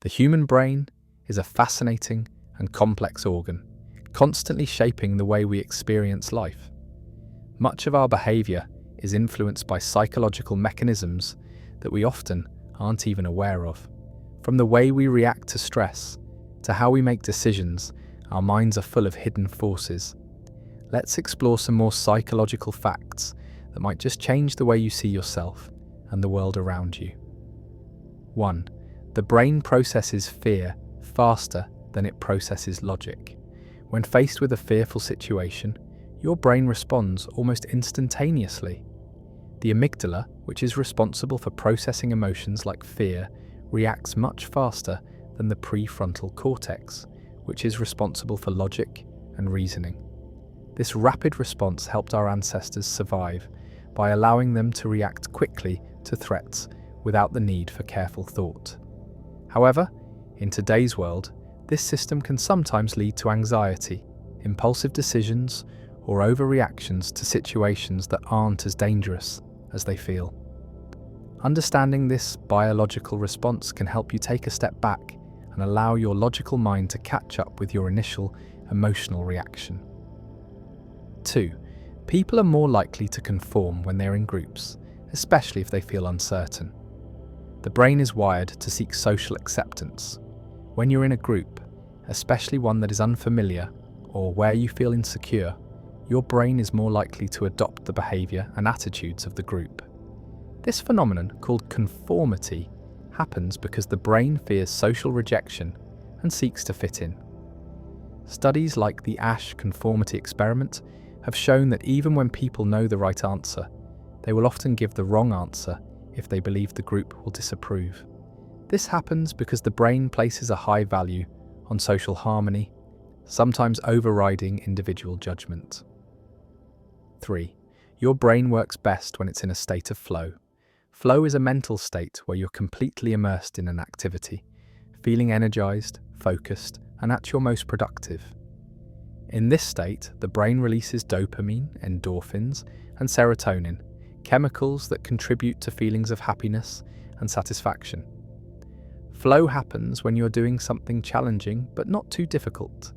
The human brain is a fascinating and complex organ, constantly shaping the way we experience life. Much of our behaviour is influenced by psychological mechanisms that we often aren't even aware of. From the way we react to stress to how we make decisions, our minds are full of hidden forces. Let's explore some more psychological facts that might just change the way you see yourself and the world around you. 1. The brain processes fear faster than it processes logic. When faced with a fearful situation, your brain responds almost instantaneously. The amygdala, which is responsible for processing emotions like fear, reacts much faster than the prefrontal cortex, which is responsible for logic and reasoning. This rapid response helped our ancestors survive by allowing them to react quickly to threats without the need for careful thought. However, in today's world, this system can sometimes lead to anxiety, impulsive decisions, or overreactions to situations that aren't as dangerous as they feel. Understanding this biological response can help you take a step back and allow your logical mind to catch up with your initial emotional reaction. 2. People are more likely to conform when they're in groups, especially if they feel uncertain. The brain is wired to seek social acceptance. When you're in a group, especially one that is unfamiliar or where you feel insecure, your brain is more likely to adopt the behaviour and attitudes of the group. This phenomenon, called conformity, happens because the brain fears social rejection and seeks to fit in. Studies like the Ash conformity experiment have shown that even when people know the right answer, they will often give the wrong answer if they believe the group will disapprove. This happens because the brain places a high value on social harmony, sometimes overriding individual judgment. 3. Your brain works best when it's in a state of flow. Flow is a mental state where you're completely immersed in an activity, feeling energized, focused, and at your most productive. In this state, the brain releases dopamine, endorphins, and serotonin, chemicals that contribute to feelings of happiness and satisfaction. Flow happens when you're doing something challenging but not too difficult,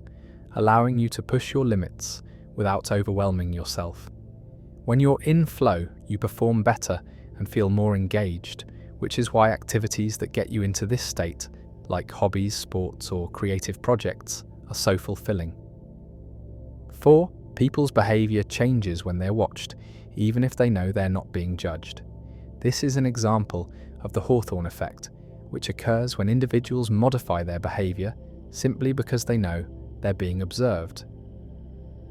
allowing you to push your limits without overwhelming yourself. When you're in flow, you perform better and feel more engaged, which is why activities that get you into this state, like hobbies, sports, or creative projects, are so fulfilling. 4. People's behaviour changes when they're watched, even if they know they're not being judged. This is an example of the Hawthorne effect, which occurs when individuals modify their behaviour simply because they know they're being observed.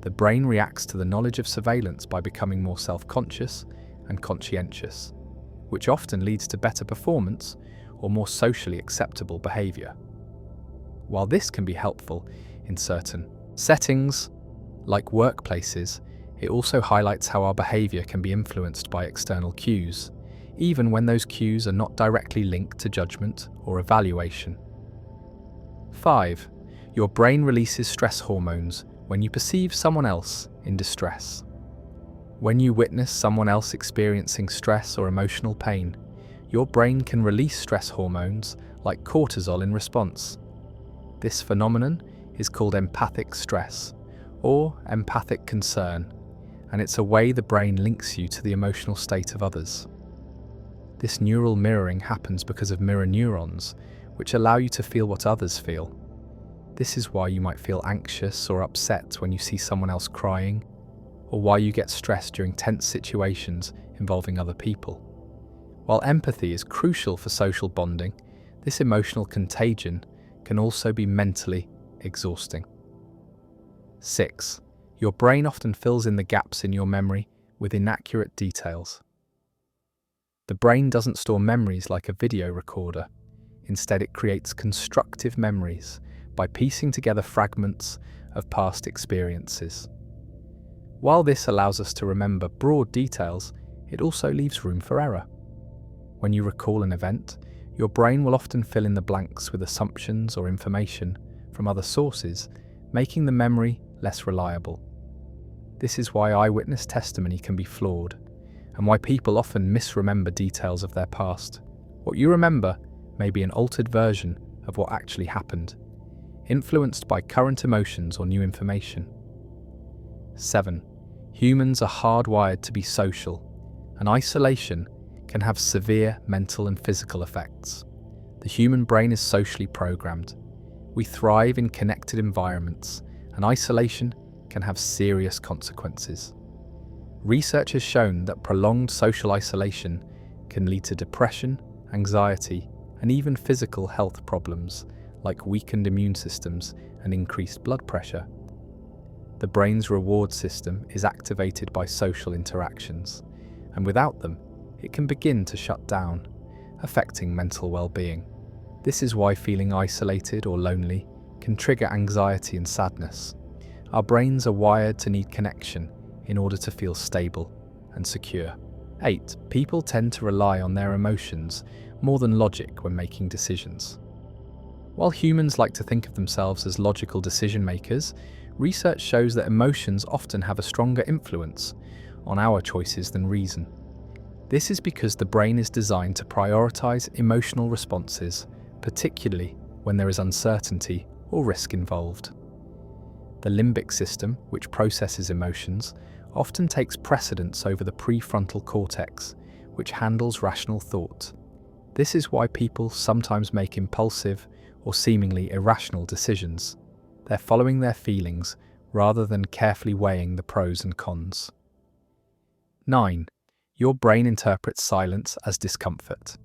The brain reacts to the knowledge of surveillance by becoming more self-conscious and conscientious, which often leads to better performance or more socially acceptable behaviour. While this can be helpful in certain settings, like workplaces, it also highlights how our behaviour can be influenced by external cues, even when those cues are not directly linked to judgment or evaluation. 5. Your brain releases stress hormones when you perceive someone else in distress. When you witness someone else experiencing stress or emotional pain, your brain can release stress hormones like cortisol in response. This phenomenon is called empathic stress or empathic concern, and it's a way the brain links you to the emotional state of others. This neural mirroring happens because of mirror neurons, which allow you to feel what others feel. This is why you might feel anxious or upset when you see someone else crying, or why you get stressed during tense situations involving other people. While empathy is crucial for social bonding, this emotional contagion can also be mentally exhausting. 6. Your brain often fills in the gaps in your memory with inaccurate details. The brain doesn't store memories like a video recorder. Instead, it creates constructive memories by piecing together fragments of past experiences. While this allows us to remember broad details, it also leaves room for error. When you recall an event, your brain will often fill in the blanks with assumptions or information from other sources, making the memory less reliable. This is why eyewitness testimony can be flawed, and why people often misremember details of their past. What you remember may be an altered version of what actually happened, influenced by current emotions or new information. 7. Humans are hardwired to be social, and isolation can have severe mental and physical effects. The human brain is socially programmed. We thrive in connected environments, and isolation can have serious consequences. Research has shown that prolonged social isolation can lead to depression, anxiety, and even physical health problems like weakened immune systems and increased blood pressure. The brain's reward system is activated by social interactions, and without them, it can begin to shut down, affecting mental well-being. This is why feeling isolated or lonely can trigger anxiety and sadness. Our brains are wired to need connection in order to feel stable and secure. 8. People tend to rely on their emotions more than logic when making decisions. While humans like to think of themselves as logical decision makers, research shows that emotions often have a stronger influence on our choices than reason. This is because the brain is designed to prioritize emotional responses, particularly when there is uncertainty or risk involved. The limbic system, which processes emotions, often takes precedence over the prefrontal cortex, which handles rational thought. This is why people sometimes make impulsive or seemingly irrational decisions. They're following their feelings rather than carefully weighing the pros and cons. 9. Your brain interprets silence as discomfort.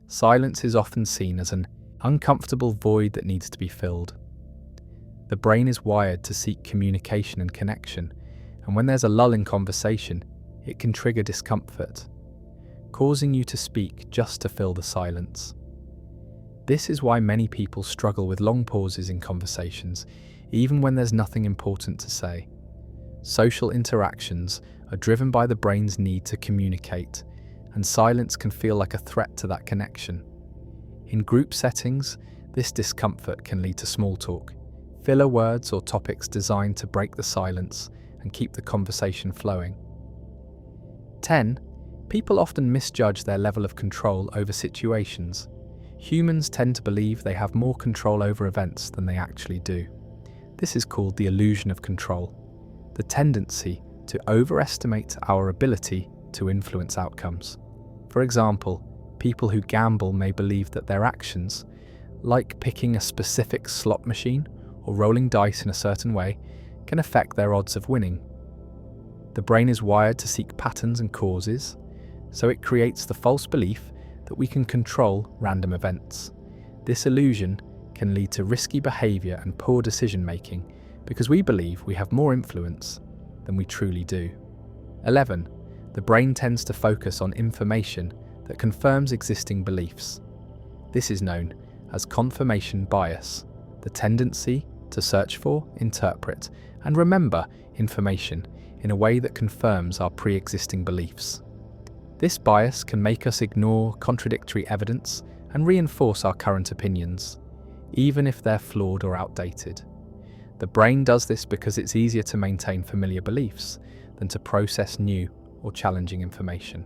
Silence is often seen as an uncomfortable void that needs to be filled. The brain is wired to seek communication and connection, and when there's a lull in conversation, it can trigger discomfort, causing you to speak just to fill the silence. This is why many people struggle with long pauses in conversations, even when there's nothing important to say. Social interactions are driven by the brain's need to communicate, and silence can feel like a threat to that connection. In group settings, this discomfort can lead to small talk, filler words or topics designed to break the silence and keep the conversation flowing. 10. People often misjudge their level of control over situations. Humans tend to believe they have more control over events than they actually do. This is called the illusion of control, the tendency to overestimate our ability to influence outcomes. For example, people who gamble may believe that their actions, like picking a specific slot machine or rolling dice in a certain way, can affect their odds of winning. The brain is wired to seek patterns and causes, so it creates the false belief that we can control random events. This illusion can lead to risky behaviour and poor decision-making because we believe we have more influence than we truly do. 11. The brain tends to focus on information that confirms existing beliefs. This is known as confirmation bias, the tendency to search for, interpret, and remember information in a way that confirms our pre-existing beliefs. This bias can make us ignore contradictory evidence and reinforce our current opinions, even if they're flawed or outdated. The brain does this because it's easier to maintain familiar beliefs than to process new or challenging information.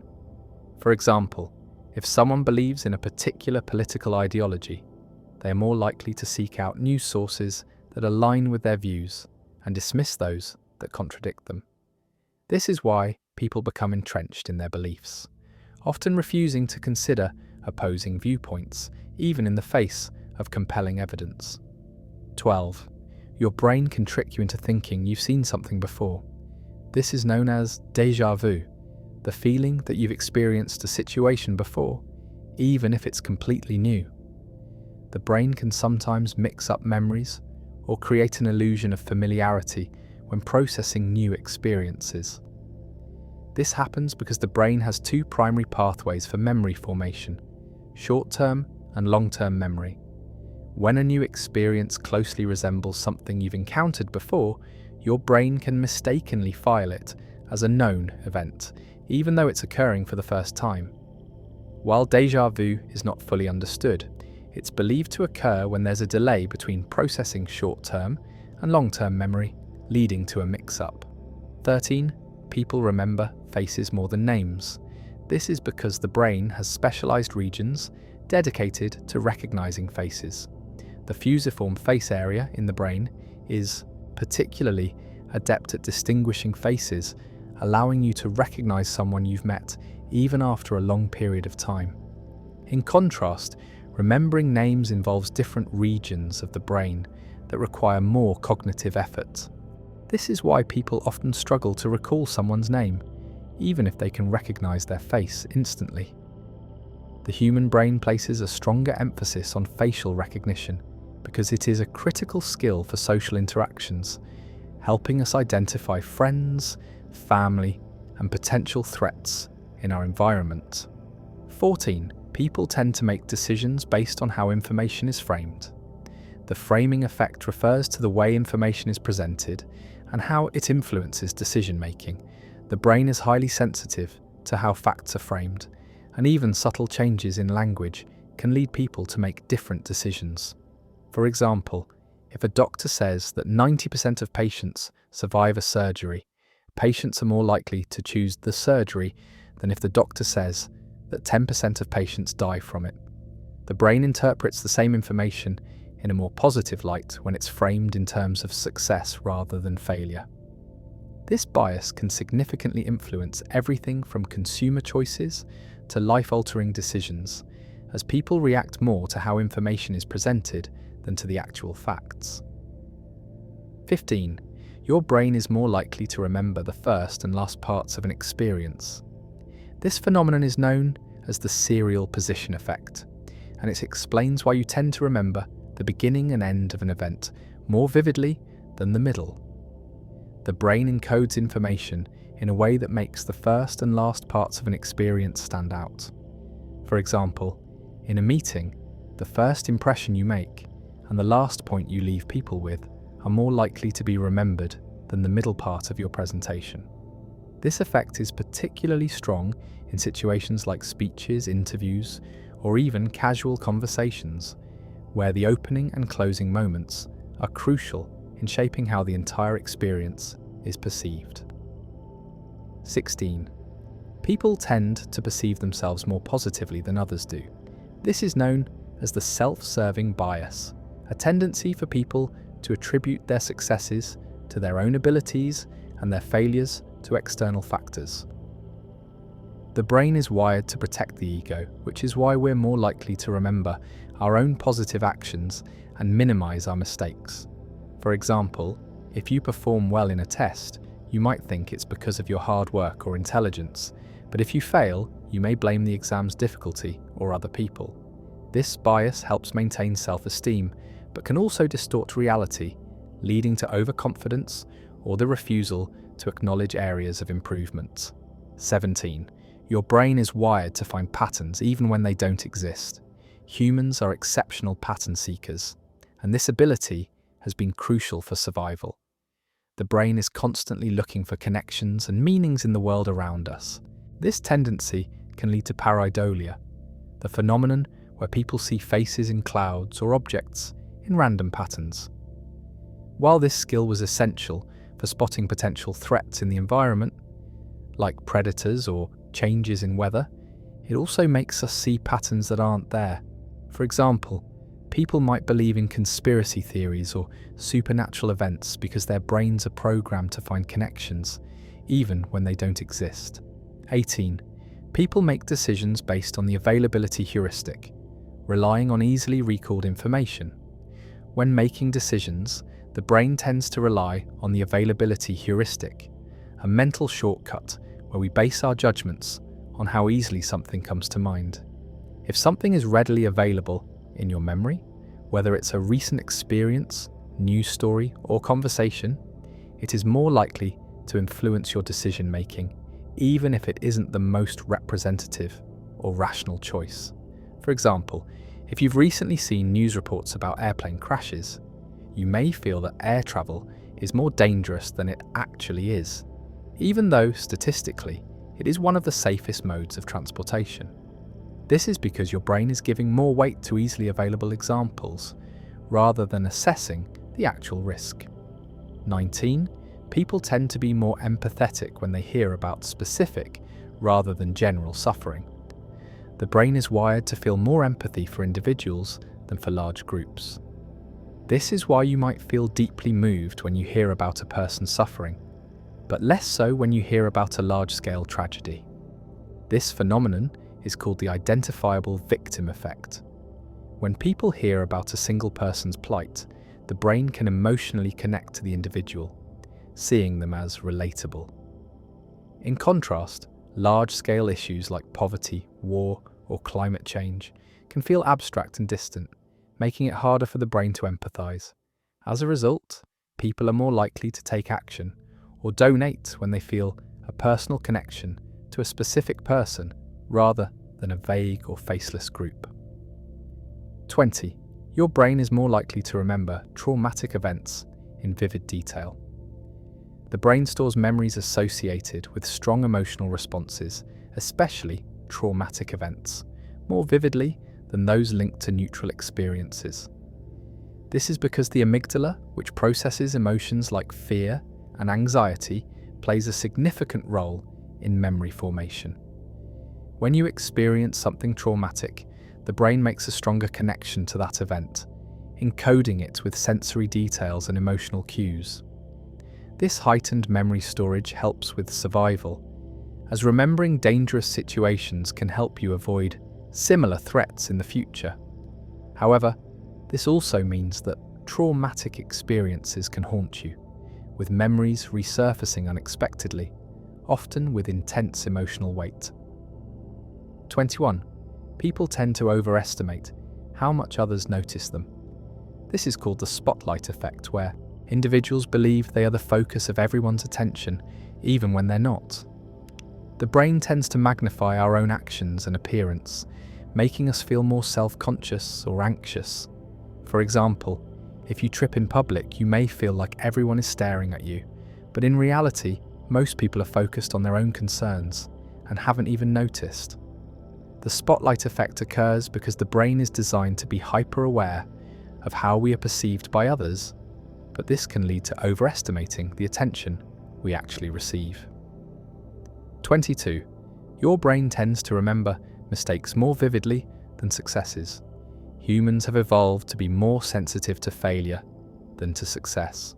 For example, if someone believes in a particular political ideology, they are more likely to seek out news sources that align with their views and dismiss those that contradict them. This is why people become entrenched in their beliefs, often refusing to consider opposing viewpoints, even in the face of compelling evidence. 12. Your brain can trick you into thinking you've seen something before. This is known as deja vu, the feeling that you've experienced a situation before, even if it's completely new. The brain can sometimes mix up memories or create an illusion of familiarity when processing new experiences. This happens because the brain has two primary pathways for memory formation: short-term and long-term memory. When a new experience closely resembles something you've encountered before, your brain can mistakenly file it as a known event, even though it's occurring for the first time. While deja vu is not fully understood, it's believed to occur when there's a delay between processing short-term and long-term memory, leading to a mix-up. 13. People remember faces more than names. This is because the brain has specialized regions dedicated to recognizing faces. The fusiform face area in the brain is particularly adept at distinguishing faces, allowing you to recognize someone you've met even after a long period of time. In contrast, remembering names involves different regions of the brain that require more cognitive effort. This is why people often struggle to recall someone's name, even if they can recognize their face instantly. The human brain places a stronger emphasis on facial recognition because it is a critical skill for social interactions, helping us identify friends, family, and potential threats in our environment. 14. People tend to make decisions based on how information is framed. The framing effect refers to the way information is presented and how it influences decision-making. The brain is highly sensitive to how facts are framed, and even subtle changes in language can lead people to make different decisions. For example, if a doctor says that 90% of patients survive a surgery, patients are more likely to choose the surgery than if the doctor says that 10% of patients die from it. The brain interprets the same information in a more positive light when it's framed in terms of success rather than failure. This bias can significantly influence everything from consumer choices to life-altering decisions, as people react more to how information is presented than to the actual facts. 15. Your brain is more likely to remember the first and last parts of an experience. This phenomenon is known as the serial position effect, and it explains why you tend to remember the beginning and end of an event more vividly than the middle. The brain encodes information in a way that makes the first and last parts of an experience stand out. For example, in a meeting, the first impression you make and the last point you leave people with are more likely to be remembered than the middle part of your presentation. This effect is particularly strong in situations like speeches, interviews, or even casual conversations, where the opening and closing moments are crucial in shaping how the entire experience is perceived. 16. People tend to perceive themselves more positively than others do. This is known as the self-serving bias, a tendency for people to attribute their successes to their own abilities and their failures to external factors. The brain is wired to protect the ego, which is why we're more likely to remember our own positive actions and minimize our mistakes. For example, if you perform well in a test, you might think it's because of your hard work or intelligence, but if you fail, you may blame the exam's difficulty or other people. This bias helps maintain self-esteem, but can also distort reality, leading to overconfidence or the refusal to acknowledge areas of improvement. 17. Your brain is wired to find patterns even when they don't exist. Humans are exceptional pattern seekers, and this ability has been crucial for survival. The brain is constantly looking for connections and meanings in the world around us. This tendency can lead to pareidolia, the phenomenon where people see faces in clouds or objects in random patterns. While this skill was essential for spotting potential threats in the environment, like predators or changes in weather, it also makes us see patterns that aren't there. For example, people might believe in conspiracy theories or supernatural events because their brains are programmed to find connections, even when they don't exist. 18. People make decisions based on the availability heuristic, relying on easily recalled information. When making decisions, the brain tends to rely on the availability heuristic, a mental shortcut where we base our judgments on how easily something comes to mind. If something is readily available in your memory, whether it's a recent experience, news story, or conversation, it is more likely to influence your decision-making, even if it isn't the most representative or rational choice. For example, if you've recently seen news reports about airplane crashes, you may feel that air travel is more dangerous than it actually is, even though statistically it is one of the safest modes of transportation. This is because your brain is giving more weight to easily available examples, rather than assessing the actual risk. 19. People tend to be more empathetic when they hear about specific rather than general suffering. The brain is wired to feel more empathy for individuals than for large groups. This is why you might feel deeply moved when you hear about a person suffering, but less so when you hear about a large-scale tragedy. This phenomenon is called the identifiable victim effect. When people hear about a single person's plight, the brain can emotionally connect to the individual, seeing them as relatable. In contrast, large-scale issues like poverty, war, or climate change can feel abstract and distant, making it harder for the brain to empathize. As a result, people are more likely to take action or donate when they feel a personal connection to a specific person rather than a vague or faceless group. 20. Your brain is more likely to remember traumatic events in vivid detail. The brain stores memories associated with strong emotional responses, especially traumatic events, more vividly than those linked to neutral experiences. This is because the amygdala, which processes emotions like fear and anxiety, plays a significant role in memory formation. When you experience something traumatic, the brain makes a stronger connection to that event, encoding it with sensory details and emotional cues. This heightened memory storage helps with survival, as remembering dangerous situations can help you avoid similar threats in the future. However, this also means that traumatic experiences can haunt you, with memories resurfacing unexpectedly, often with intense emotional weight. 21. People tend to overestimate how much others notice them. This is called the spotlight effect, where individuals believe they are the focus of everyone's attention, even when they're not. The brain tends to magnify our own actions and appearance, making us feel more self-conscious or anxious. For example, if you trip in public, you may feel like everyone is staring at you, but in reality, most people are focused on their own concerns and haven't even noticed. The spotlight effect occurs because the brain is designed to be hyper-aware of how we are perceived by others, but this can lead to overestimating the attention we actually receive. 22. Your brain tends to remember mistakes more vividly than successes. Humans have evolved to be more sensitive to failure than to success,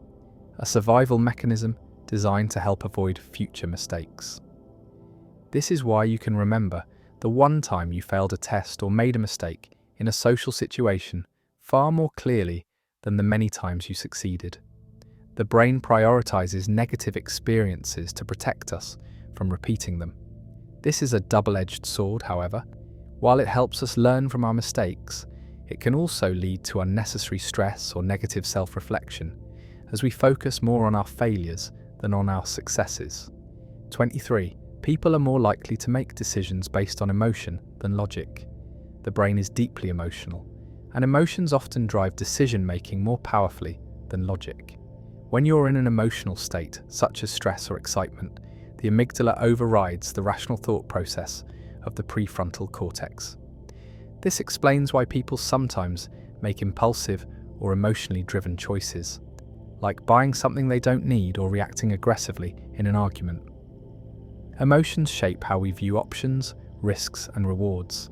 a survival mechanism designed to help avoid future mistakes. This is why you can remember the one time you failed a test or made a mistake in a social situation far more clearly than the many times you succeeded. The brain prioritizes negative experiences to protect us from repeating them. This is a double-edged sword, however. While it helps us learn from our mistakes, it can also lead to unnecessary stress or negative self-reflection, as we focus more on our failures than on our successes. 23. People are more likely to make decisions based on emotion than logic. The brain is deeply emotional, and emotions often drive decision-making more powerfully than logic. When you're in an emotional state, such as stress or excitement, the amygdala overrides the rational thought process of the prefrontal cortex. This explains why people sometimes make impulsive or emotionally driven choices, like buying something they don't need or reacting aggressively in an argument. Emotions shape how we view options, risks, and rewards.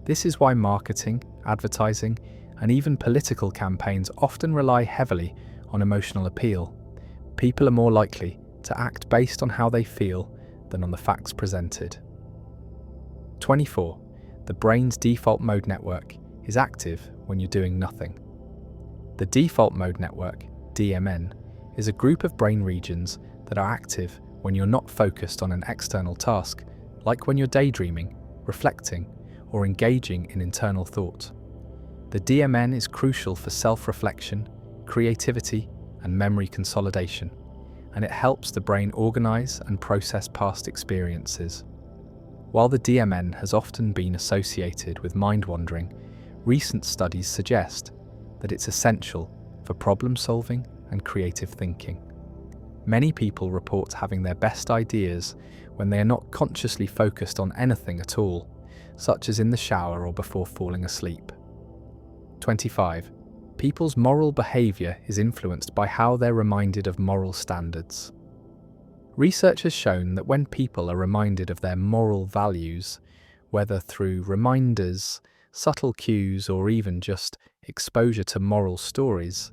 This is why marketing, advertising, and even political campaigns often rely heavily on emotional appeal. People are more likely to act based on how they feel than on the facts presented. 24. The brain's default mode network is active when you're doing nothing. The default mode network, DMN, is a group of brain regions that are active when you're not focused on an external task, like when you're daydreaming, reflecting, or engaging in internal thought. The DMN is crucial for self-reflection, creativity, and memory consolidation, and it helps the brain organize and process past experiences. While the DMN has often been associated with mind-wandering, recent studies suggest that it's essential for problem-solving and creative thinking. Many people report having their best ideas when they are not consciously focused on anything at all, such as in the shower or before falling asleep. 25. People's moral behaviour is influenced by how they're reminded of moral standards. Research has shown that when people are reminded of their moral values, whether through reminders, subtle cues, or even just exposure to moral stories,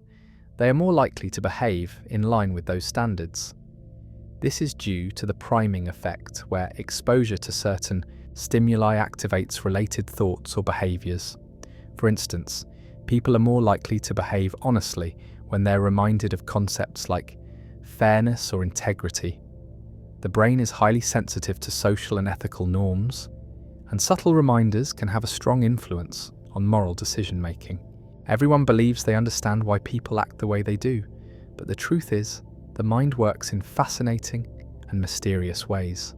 they are more likely to behave in line with those standards. This is due to the priming effect, where exposure to certain stimuli activates related thoughts or behaviours. For instance, people are more likely to behave honestly when they're reminded of concepts like fairness or integrity. The brain is highly sensitive to social and ethical norms, and subtle reminders can have a strong influence on moral decision-making. Everyone believes they understand why people act the way they do, but the truth is, the mind works in fascinating and mysterious ways.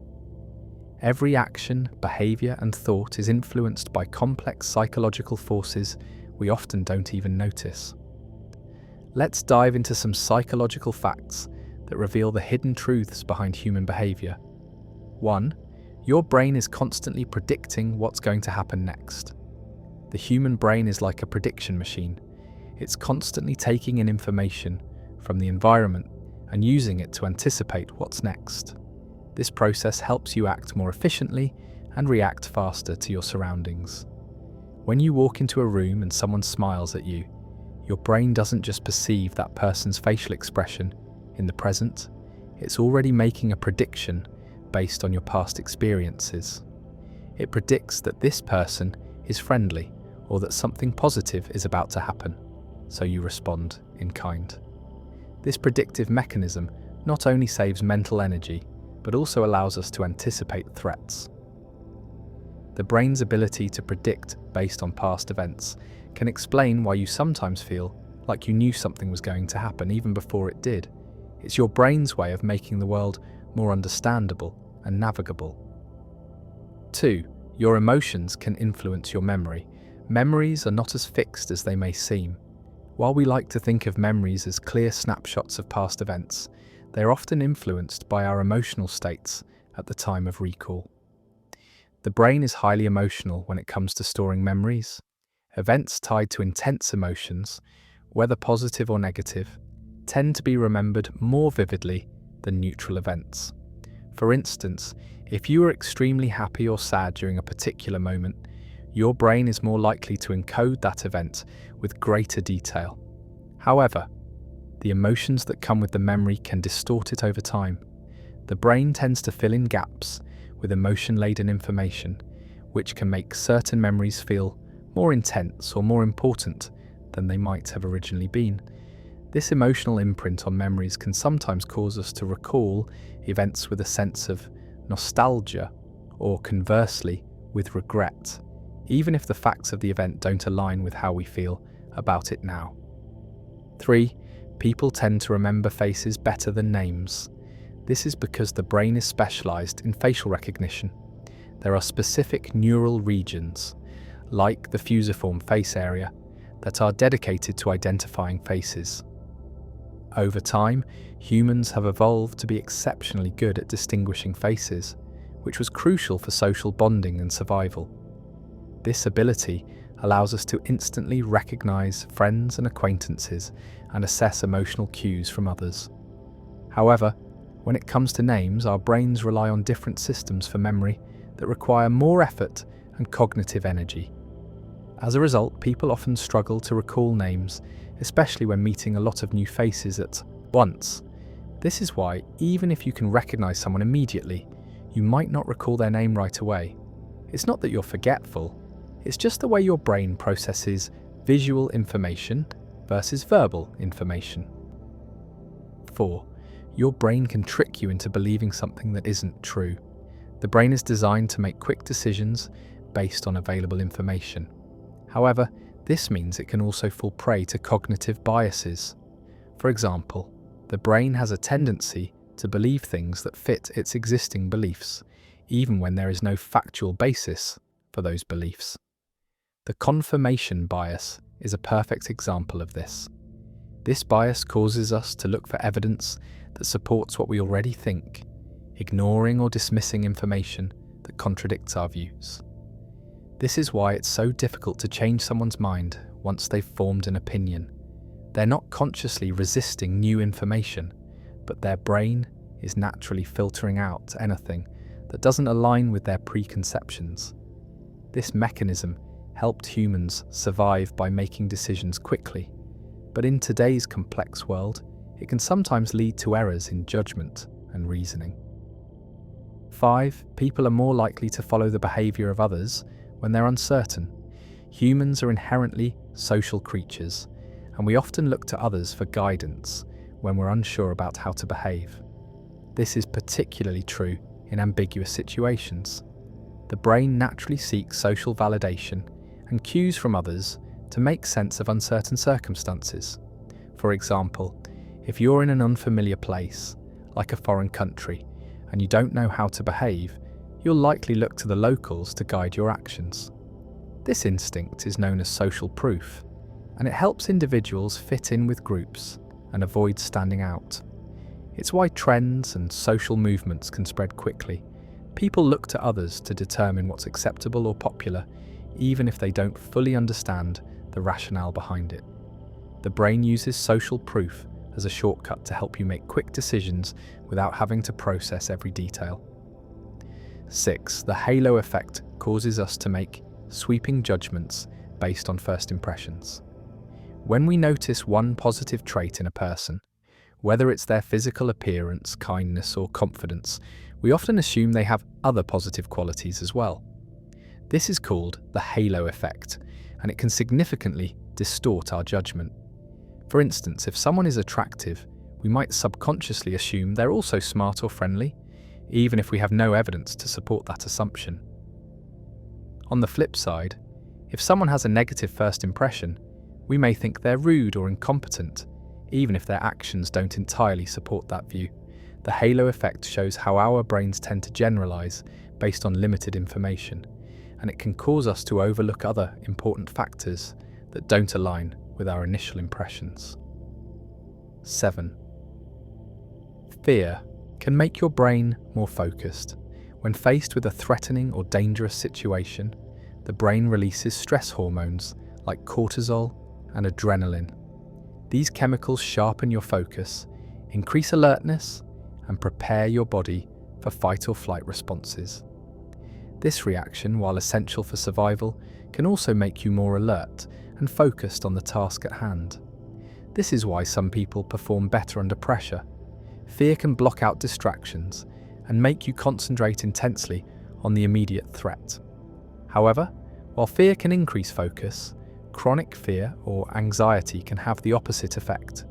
Every action, behaviour and thought is influenced by complex psychological forces we often don't even notice. Let's dive into some psychological facts that reveal the hidden truths behind human behaviour. 1. Your brain is constantly predicting what's going to happen next. The human brain is like a prediction machine. It's constantly taking in information from the environment and using it to anticipate what's next. This process helps you act more efficiently and react faster to your surroundings. When you walk into a room and someone smiles at you, your brain doesn't just perceive that person's facial expression in the present, it's already making a prediction based on your past experiences. It predicts that this person is friendly or that something positive is about to happen, so you respond in kind. This predictive mechanism not only saves mental energy, but also allows us to anticipate threats. The brain's ability to predict based on past events can explain why you sometimes feel like you knew something was going to happen even before it did. It's your brain's way of making the world more understandable and navigable. 2. Your emotions can influence your memory. Memories are not as fixed as they may seem. While we like to think of memories as clear snapshots of past events, they are often influenced by our emotional states at the time of recall. The brain is highly emotional when it comes to storing memories. Events tied to intense emotions, whether positive or negative, tend to be remembered more vividly than neutral events. For instance, if you were extremely happy or sad during a particular moment, your brain is more likely to encode that event with greater detail. However, the emotions that come with the memory can distort it over time. The brain tends to fill in gaps with emotion-laden information, which can make certain memories feel more intense or more important than they might have originally been. This emotional imprint on memories can sometimes cause us to recall events with a sense of nostalgia, or conversely, with regret, even if the facts of the event don't align with how we feel about it now. 3. People tend to remember faces better than names. This is because the brain is specialized in facial recognition. There are specific neural regions, like the fusiform face area, that are dedicated to identifying faces. Over time, humans have evolved to be exceptionally good at distinguishing faces, which was crucial for social bonding and survival. This ability allows us to instantly recognize friends and acquaintances and assess emotional cues from others. However, when it comes to names, our brains rely on different systems for memory that require more effort and cognitive energy. As a result, people often struggle to recall names, especially when meeting a lot of new faces at once. This is why, even if you can recognize someone immediately, you might not recall their name right away. It's not that you're forgetful, it's just the way your brain processes visual information versus verbal information. 4. Your brain can trick you into believing something that isn't true. The brain is designed to make quick decisions based on available information. However, this means it can also fall prey to cognitive biases. For example, the brain has a tendency to believe things that fit its existing beliefs, even when there is no factual basis for those beliefs. The confirmation bias is a perfect example of this. This bias causes us to look for evidence that supports what we already think, ignoring or dismissing information that contradicts our views. This is why it's so difficult to change someone's mind once they've formed an opinion. They're not consciously resisting new information, but their brain is naturally filtering out anything that doesn't align with their preconceptions. This mechanism helped humans survive by making decisions quickly, but in today's complex world, it can sometimes lead to errors in judgment and reasoning. 5. People are more likely to follow the behaviour of others when they're uncertain. Humans are inherently social creatures, and we often look to others for guidance when we're unsure about how to behave. This is particularly true in ambiguous situations. The brain naturally seeks social validation and cues from others to make sense of uncertain circumstances. For example, if you're in an unfamiliar place, like a foreign country, and you don't know how to behave, you'll likely look to the locals to guide your actions. This instinct is known as social proof, and it helps individuals fit in with groups and avoid standing out. It's why trends and social movements can spread quickly. People look to others to determine what's acceptable or popular, even if they don't fully understand the rationale behind it. The brain uses social proof as a shortcut to help you make quick decisions without having to process every detail. 6. The halo effect causes us to make sweeping judgments based on first impressions. When we notice one positive trait in a person, whether it's their physical appearance, kindness, or confidence, we often assume they have other positive qualities as well. This is called the halo effect, and it can significantly distort our judgment. For instance, if someone is attractive, we might subconsciously assume they're also smart or friendly, even if we have no evidence to support that assumption. On the flip side, if someone has a negative first impression, we may think they're rude or incompetent, even if their actions don't entirely support that view. The halo effect shows how our brains tend to generalize based on limited information, and it can cause us to overlook other important factors that don't align with our initial impressions. 7. Fear can make your brain more focused. When faced with a threatening or dangerous situation, the brain releases stress hormones like cortisol and adrenaline. These chemicals sharpen your focus, increase alertness, and prepare your body for fight or flight responses. This reaction, while essential for survival, can also make you more alert and focused on the task at hand. This is why some people perform better under pressure. Fear can block out distractions and make you concentrate intensely on the immediate threat. However, while fear can increase focus, chronic fear or anxiety can have the opposite effect.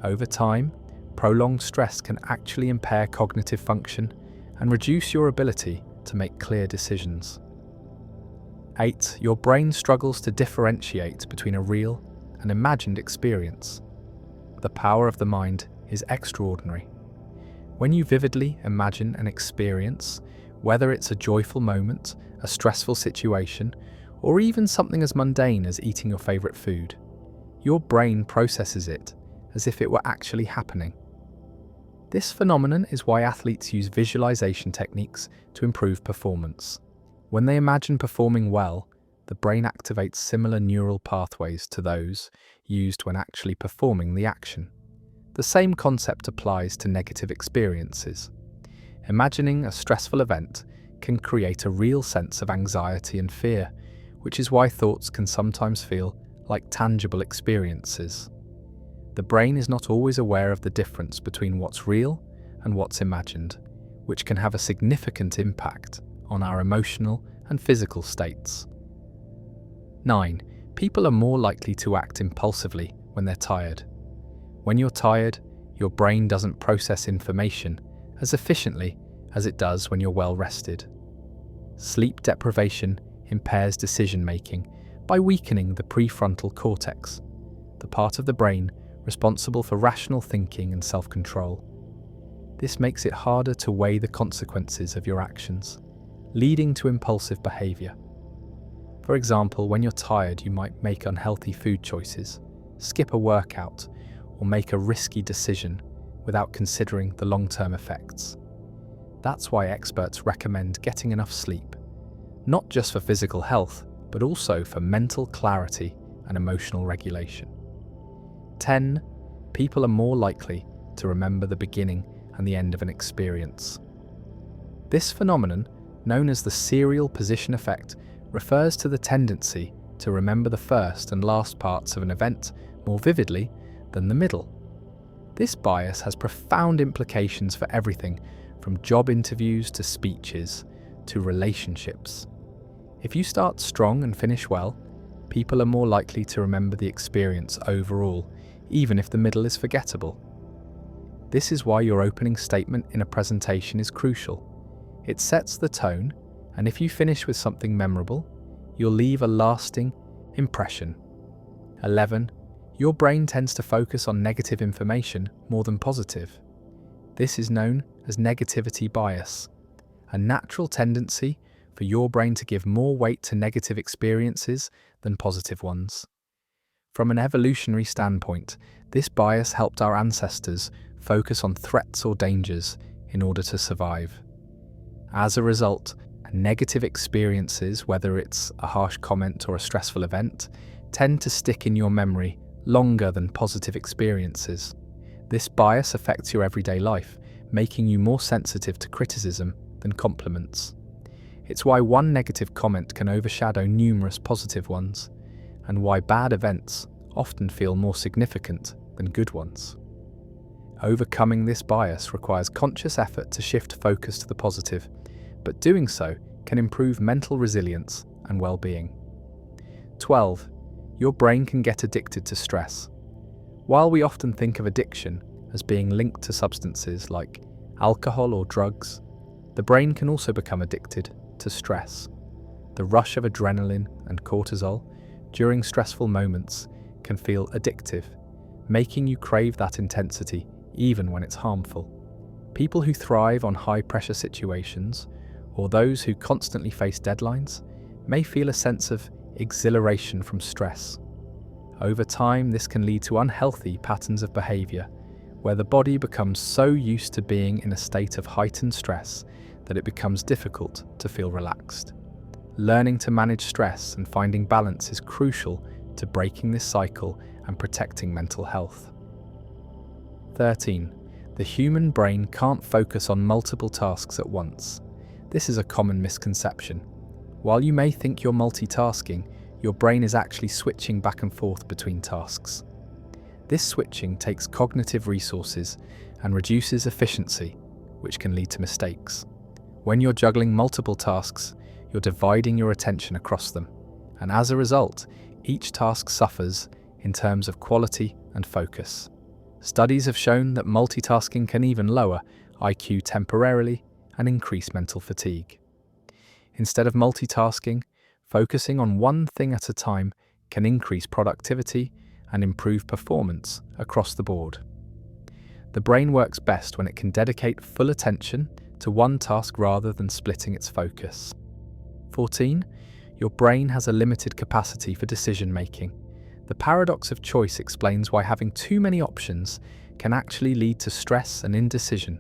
Over time, prolonged stress can actually impair cognitive function and reduce your ability to make clear decisions. 8. Your brain struggles to differentiate between a real and imagined experience. The power of the mind is extraordinary. When you vividly imagine an experience, whether it's a joyful moment, a stressful situation, or even something as mundane as eating your favorite food, your brain processes it as if it were actually happening. This phenomenon is why athletes use visualization techniques to improve performance. When they imagine performing well, the brain activates similar neural pathways to those used when actually performing the action. The same concept applies to negative experiences. Imagining a stressful event can create a real sense of anxiety and fear, which is why thoughts can sometimes feel like tangible experiences. The brain is not always aware of the difference between what's real and what's imagined, which can have a significant impact on our emotional and physical states. 9. People are more likely to act impulsively when they're tired. When you're tired, your brain doesn't process information as efficiently as it does when you're well rested. Sleep deprivation impairs decision-making by weakening the prefrontal cortex, the part of the brain responsible for rational thinking and self-control. This makes it harder to weigh the consequences of your actions, leading to impulsive behaviour. For example, when you're tired, you might make unhealthy food choices, skip a workout, or make a risky decision without considering the long-term effects. That's why experts recommend getting enough sleep, not just for physical health, but also for mental clarity and emotional regulation. 10. People are more likely to remember the beginning and the end of an experience. This phenomenon, known as the serial position effect, refers to the tendency to remember the first and last parts of an event more vividly than the middle. This bias has profound implications for everything from job interviews to speeches to relationships. If you start strong and finish well, people are more likely to remember the experience overall, even if the middle is forgettable. This is why your opening statement in a presentation is crucial. It sets the tone, and if you finish with something memorable, you'll leave a lasting impression. 11. Your brain tends to focus on negative information more than positive. This is known as negativity bias, a natural tendency for your brain to give more weight to negative experiences than positive ones. From an evolutionary standpoint, this bias helped our ancestors focus on threats or dangers in order to survive. As a result, negative experiences, whether it's a harsh comment or a stressful event, tend to stick in your memory longer than positive experiences. This bias affects your everyday life, making you more sensitive to criticism than compliments. It's why one negative comment can overshadow numerous positive ones, and why bad events often feel more significant than good ones. Overcoming this bias requires conscious effort to shift focus to the positive, but doing so can improve mental resilience and well-being. 12. Your brain can get addicted to stress. While we often think of addiction as being linked to substances like alcohol or drugs, the brain can also become addicted to stress. The rush of adrenaline and cortisol during stressful moments can feel addictive, making you crave that intensity even when it's harmful. People who thrive on high-pressure situations, or those who constantly face deadlines, may feel a sense of exhilaration from stress. Over time, this can lead to unhealthy patterns of behaviour, where the body becomes so used to being in a state of heightened stress that it becomes difficult to feel relaxed. Learning to manage stress and finding balance is crucial to breaking this cycle and protecting mental health. 13. The human brain can't focus on multiple tasks at once. This is a common misconception. While you may think you're multitasking, your brain is actually switching back and forth between tasks. This switching takes cognitive resources and reduces efficiency, which can lead to mistakes. When you're juggling multiple tasks, you're dividing your attention across them, and as a result, each task suffers in terms of quality and focus. Studies have shown that multitasking can even lower IQ temporarily and increase mental fatigue. Instead of multitasking, focusing on one thing at a time can increase productivity and improve performance across the board. The brain works best when it can dedicate full attention to one task rather than splitting its focus. 14. Your brain has a limited capacity for decision-making. The paradox of choice explains why having too many options can actually lead to stress and indecision.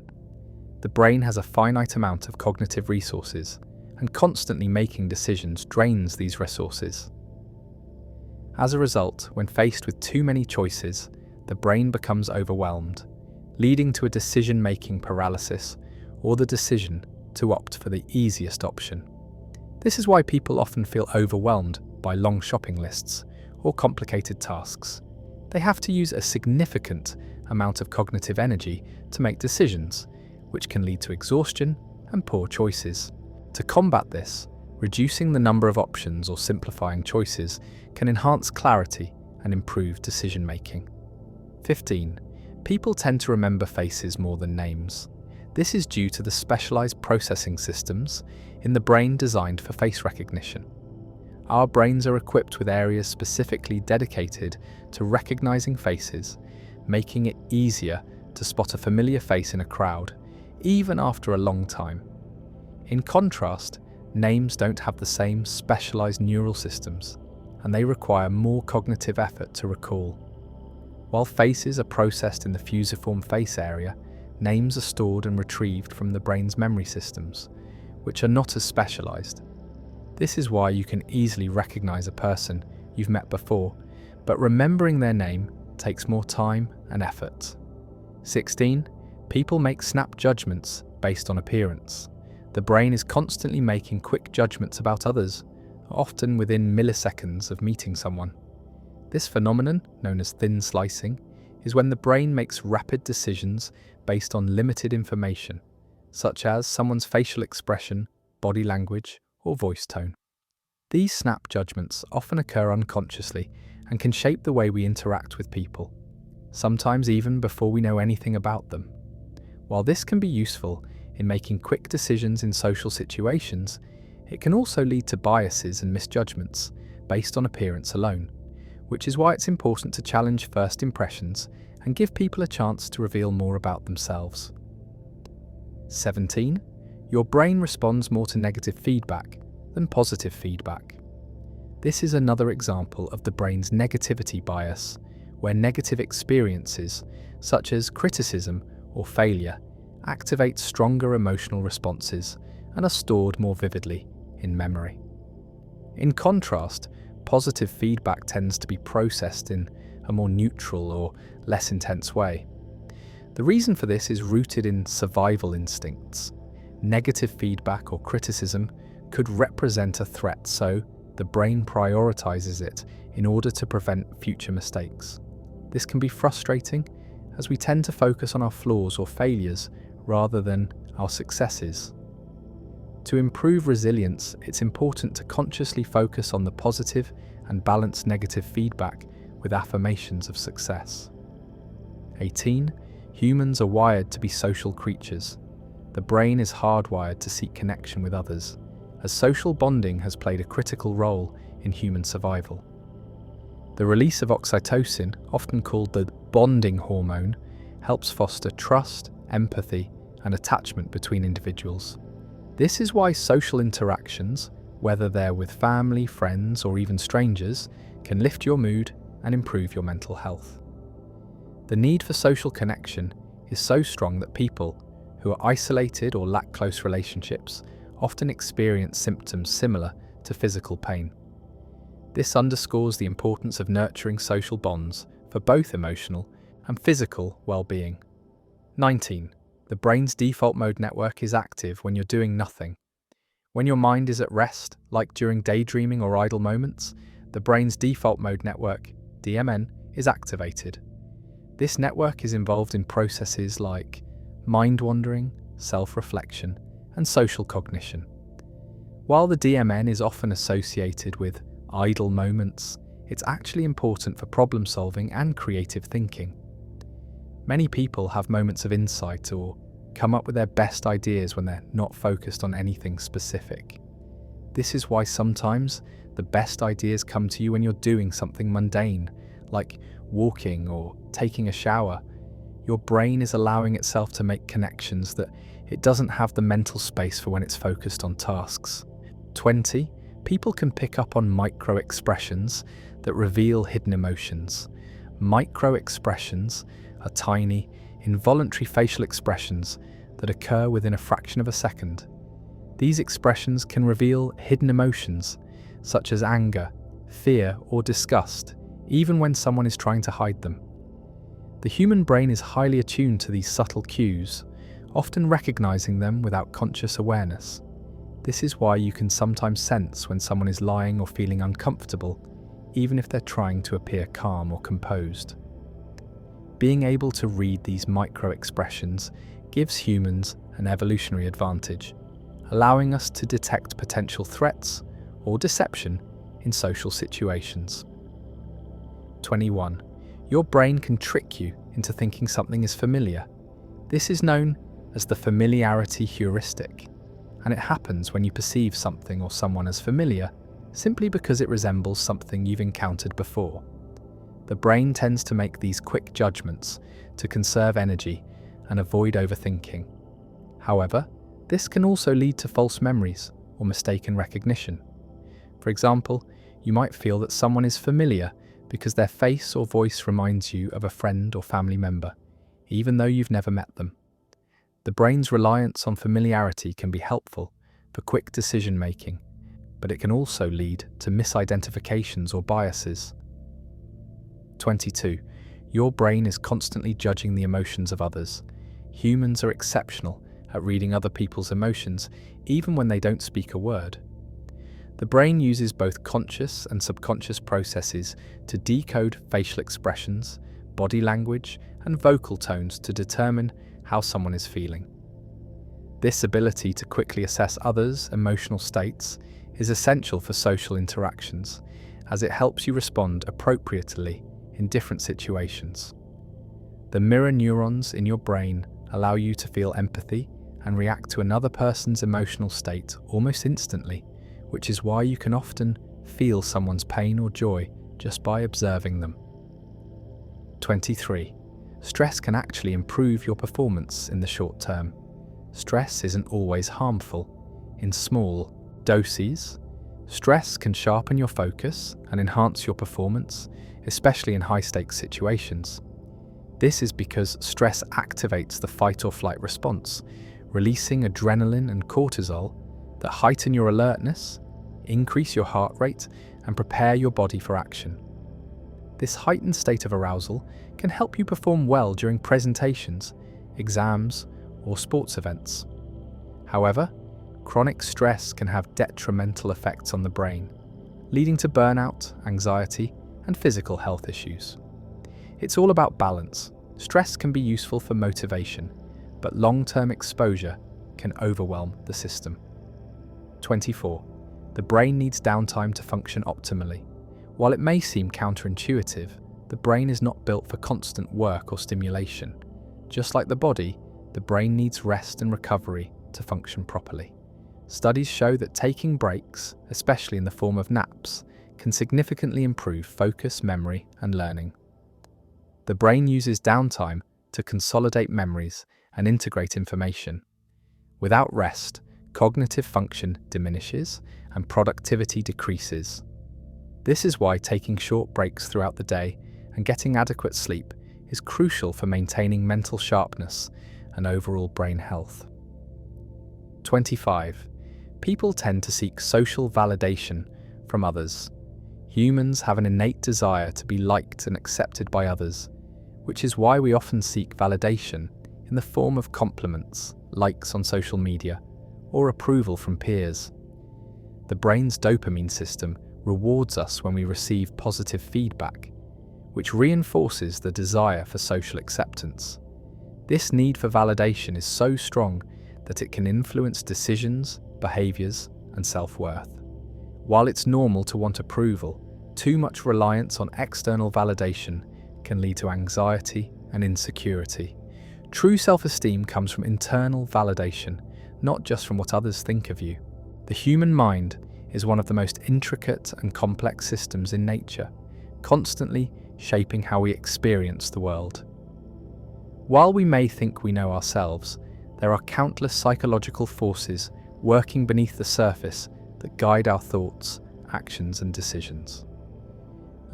The brain has a finite amount of cognitive resources, and constantly making decisions drains these resources. As a result, when faced with too many choices, the brain becomes overwhelmed, leading to a decision-making paralysis or the decision to opt for the easiest option. This is why people often feel overwhelmed by long shopping lists or complicated tasks. They have to use a significant amount of cognitive energy to make decisions, which can lead to exhaustion and poor choices. To combat this, reducing the number of options or simplifying choices can enhance clarity and improve decision-making. 15. People tend to remember faces more than names. This is due to the specialized processing systems in the brain designed for face recognition. Our brains are equipped with areas specifically dedicated to recognizing faces, making it easier to spot a familiar face in a crowd, even after a long time. In contrast, names don't have the same specialized neural systems, and they require more cognitive effort to recall. While faces are processed in the fusiform face area, names are stored and retrieved from the brain's memory systems, which are not as specialized. This is why you can easily recognize a person you've met before, but remembering their name takes more time and effort. 16. People make snap judgments based on appearance. The brain is constantly making quick judgments about others, often within milliseconds of meeting someone. This phenomenon, known as thin slicing, is when the brain makes rapid decisions based on limited information, such as someone's facial expression, body language, or voice tone. These snap judgments often occur unconsciously and can shape the way we interact with people, sometimes even before we know anything about them. While this can be useful in making quick decisions in social situations, it can also lead to biases and misjudgments based on appearance alone, which is why it's important to challenge first impressions and give people a chance to reveal more about themselves. 17. Your brain responds more to negative feedback than positive feedback. This is another example of the brain's negativity bias, where negative experiences, such as criticism or failure, activate stronger emotional responses and are stored more vividly in memory. In contrast, positive feedback tends to be processed in a more neutral or less intense way. The reason for this is rooted in survival instincts. Negative feedback or criticism could represent a threat, so the brain prioritizes it in order to prevent future mistakes. This can be frustrating, as we tend to focus on our flaws or failures rather than our successes. To improve resilience, it's important to consciously focus on the positive and balance negative feedback with affirmations of success. 18. Humans are wired to be social creatures. The brain is hardwired to seek connection with others, as social bonding has played a critical role in human survival. The release of oxytocin, often called the bonding hormone, helps foster trust, empathy, and attachment between individuals. This is why social interactions, whether they're with family, friends, or even strangers, can lift your mood and improve your mental health. The need for social connection is so strong that people who are isolated or lack close relationships often experience symptoms similar to physical pain. This underscores the importance of nurturing social bonds for both emotional and physical well-being. 19. The brain's default mode network is active when you're doing nothing. When your mind is at rest, like during daydreaming or idle moments, the brain's default mode network, DMN, is activated. This network is involved in processes like mind wandering, self-reflection, and social cognition. While the DMN is often associated with idle moments, it's actually important for problem solving and creative thinking. Many people have moments of insight or come up with their best ideas when they're not focused on anything specific. This is why sometimes the best ideas come to you when you're doing something mundane, like walking or taking a shower. Your brain is allowing itself to make connections that it doesn't have the mental space for when it's focused on tasks. 20. People can pick up on micro-expressions that reveal hidden emotions. Micro-expressions are tiny, involuntary facial expressions that occur within a fraction of a second. These expressions can reveal hidden emotions, such as anger, fear, or disgust, even when someone is trying to hide them. The human brain is highly attuned to these subtle cues, often recognizing them without conscious awareness. This is why you can sometimes sense when someone is lying or feeling uncomfortable, even if they're trying to appear calm or composed. Being able to read these micro-expressions gives humans an evolutionary advantage, allowing us to detect potential threats or deception in social situations. 21. Your brain can trick you into thinking something is familiar. This is known as the familiarity heuristic, and it happens when you perceive something or someone as familiar simply because it resembles something you've encountered before. The brain tends to make these quick judgments to conserve energy and avoid overthinking. However, this can also lead to false memories or mistaken recognition. For example, you might feel that someone is familiar because their face or voice reminds you of a friend or family member, even though you've never met them. The brain's reliance on familiarity can be helpful for quick decision-making, but it can also lead to misidentifications or biases. 22. Your brain is constantly judging the emotions of others. Humans are exceptional at reading other people's emotions, even when they don't speak a word. The brain uses both conscious and subconscious processes to decode facial expressions, body language, and vocal tones to determine how someone is feeling. This ability to quickly assess others' emotional states is essential for social interactions, as it helps you respond appropriately in different situations. The mirror neurons in your brain allow you to feel empathy and react to another person's emotional state almost instantly, which is why you can often feel someone's pain or joy just by observing them. 23. Stress can actually improve your performance in the short term. Stress isn't always harmful. In small doses, stress can sharpen your focus and enhance your performance, especially in high-stakes situations. This is because stress activates the fight or flight response, releasing adrenaline and cortisol that heighten your alertness, increase your heart rate, and prepare your body for action. This heightened state of arousal can help you perform well during presentations, exams, or sports events. However, chronic stress can have detrimental effects on the brain, leading to burnout, anxiety, and physical health issues. It's all about balance. Stress can be useful for motivation, but long-term exposure can overwhelm the system. 24. The brain needs downtime to function optimally. While it may seem counterintuitive, the brain is not built for constant work or stimulation. Just like the body, the brain needs rest and recovery to function properly. Studies show that taking breaks, especially in the form of naps, can significantly improve focus, memory, and learning. The brain uses downtime to consolidate memories and integrate information. Without rest, cognitive function diminishes and productivity decreases. This is why taking short breaks throughout the day and getting adequate sleep is crucial for maintaining mental sharpness and overall brain health. 25. People tend to seek social validation from others. Humans have an innate desire to be liked and accepted by others, which is why we often seek validation in the form of compliments, likes on social media, or approval from peers. The brain's dopamine system rewards us when we receive positive feedback, which reinforces the desire for social acceptance. This need for validation is so strong that it can influence decisions, behaviors, and self-worth. While it's normal to want approval, too much reliance on external validation can lead to anxiety and insecurity. True self-esteem comes from internal validation, not just from what others think of you. The human mind is one of the most intricate and complex systems in nature, constantly shaping how we experience the world. While we may think we know ourselves, there are countless psychological forces working beneath the surface that guide our thoughts, actions, and decisions.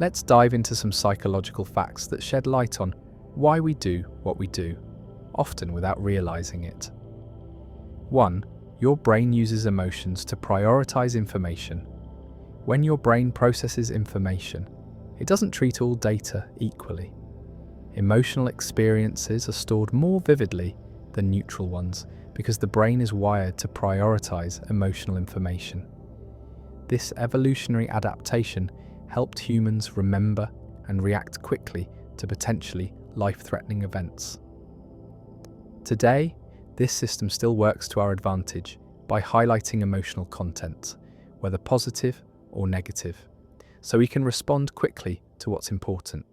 Let's dive into some psychological facts that shed light on why we do what we do, often without realizing it. 1. Your brain uses emotions to prioritize information. When your brain processes information, it doesn't treat all data equally. Emotional experiences are stored more vividly than neutral ones because the brain is wired to prioritize emotional information. This evolutionary adaptation helped humans remember and react quickly to potentially life-threatening events. Today, this system still works to our advantage by highlighting emotional content, whether positive or negative, so we can respond quickly to what's important.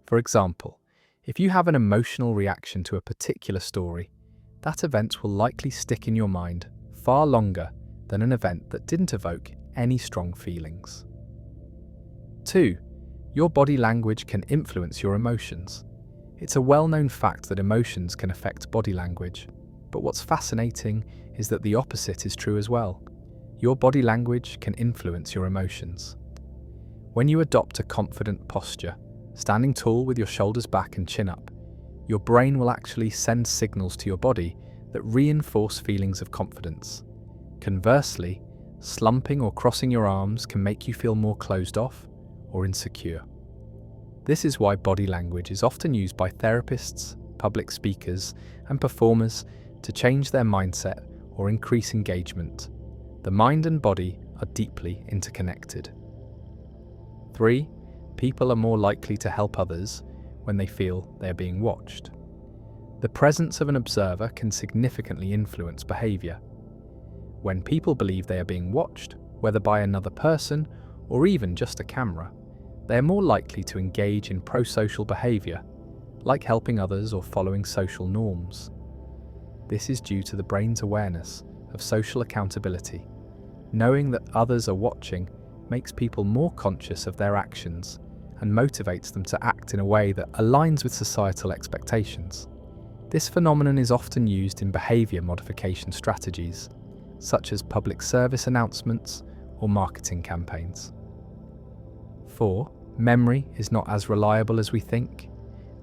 For example, if you have an emotional reaction to a particular story, that event will likely stick in your mind far longer than an event that didn't evoke any strong feelings. 2. Your body language can influence your emotions. It's a well-known fact that emotions can affect body language, but what's fascinating is that the opposite is true as well. Your body language can influence your emotions. When you adopt a confident posture, standing tall with your shoulders back and chin up, your brain will actually send signals to your body that reinforce feelings of confidence. Conversely, slumping or crossing your arms can make you feel more closed off or insecure. This is why body language is often used by therapists, public speakers, and performers to change their mindset or increase engagement. The mind and body are deeply interconnected. 3. People are more likely to help others when they feel they are being watched. The presence of an observer can significantly influence behaviour. When people believe they are being watched, whether by another person or even just a camera, they are more likely to engage in pro-social behaviour, like helping others or following social norms. This is due to the brain's awareness of social accountability. Knowing that others are watching makes people more conscious of their actions and motivates them to act in a way that aligns with societal expectations. This phenomenon is often used in behaviour modification strategies, such as public service announcements or marketing campaigns. 4. Memory is not as reliable as we think.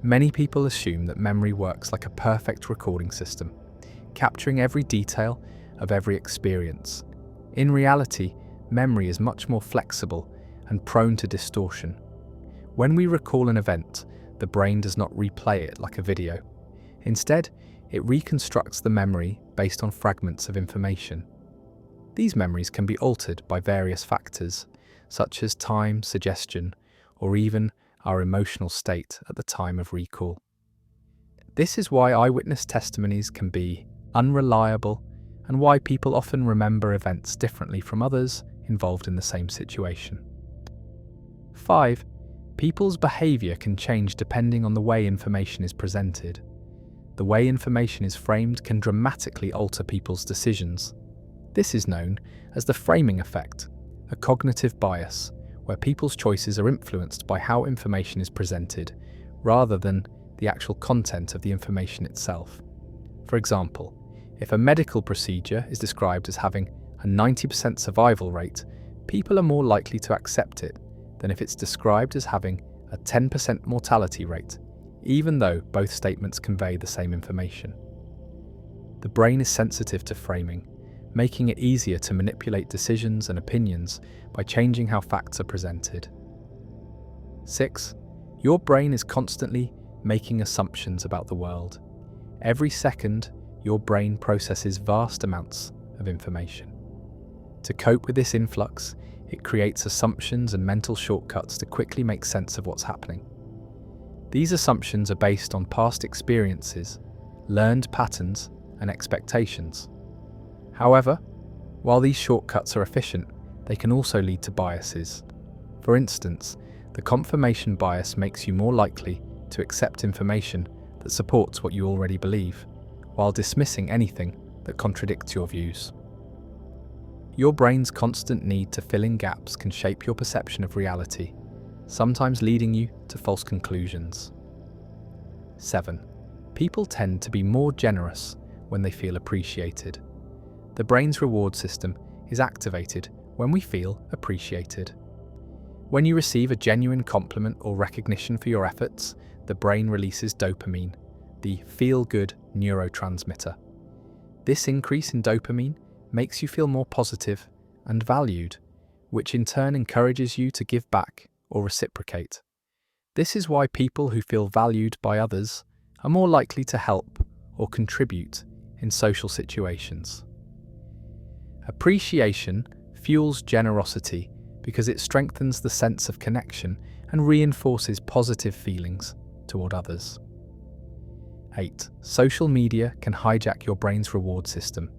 Many people assume that memory works like a perfect recording system, capturing every detail of every experience. In reality, memory is much more flexible and prone to distortion. When we recall an event, the brain does not replay it like a video. Instead, it reconstructs the memory based on fragments of information. These memories can be altered by various factors, such as time, suggestion, or even our emotional state at the time of recall. This is why eyewitness testimonies can be unreliable and why people often remember events differently from others involved in the same situation. 5. People's behaviour can change depending on the way information is presented. The way information is framed can dramatically alter people's decisions. This is known as the framing effect, a cognitive bias, where people's choices are influenced by how information is presented, rather than the actual content of the information itself. For example, if a medical procedure is described as having a 90% survival rate, people are more likely to accept it than if it's described as having a 10% mortality rate, even though both statements convey the same information. The brain is sensitive to framing, making it easier to manipulate decisions and opinions by changing how facts are presented. 6. Your brain is constantly making assumptions about the world. Every second, your brain processes vast amounts of information. To cope with this influx, it creates assumptions and mental shortcuts to quickly make sense of what's happening. These assumptions are based on past experiences, learned patterns, and expectations. However, while these shortcuts are efficient, they can also lead to biases. For instance, the confirmation bias makes you more likely to accept information that supports what you already believe, while dismissing anything that contradicts your views. Your brain's constant need to fill in gaps can shape your perception of reality, sometimes leading you to false conclusions. 7. People tend to be more generous when they feel appreciated. The brain's reward system is activated when we feel appreciated. When you receive a genuine compliment or recognition for your efforts, the brain releases dopamine, the feel-good neurotransmitter. This increase in dopamine makes you feel more positive and valued, which in turn encourages you to give back or reciprocate. This is why people who feel valued by others are more likely to help or contribute in social situations. Appreciation fuels generosity because it strengthens the sense of connection and reinforces positive feelings toward others. 8. Social media can hijack your brain's reward system.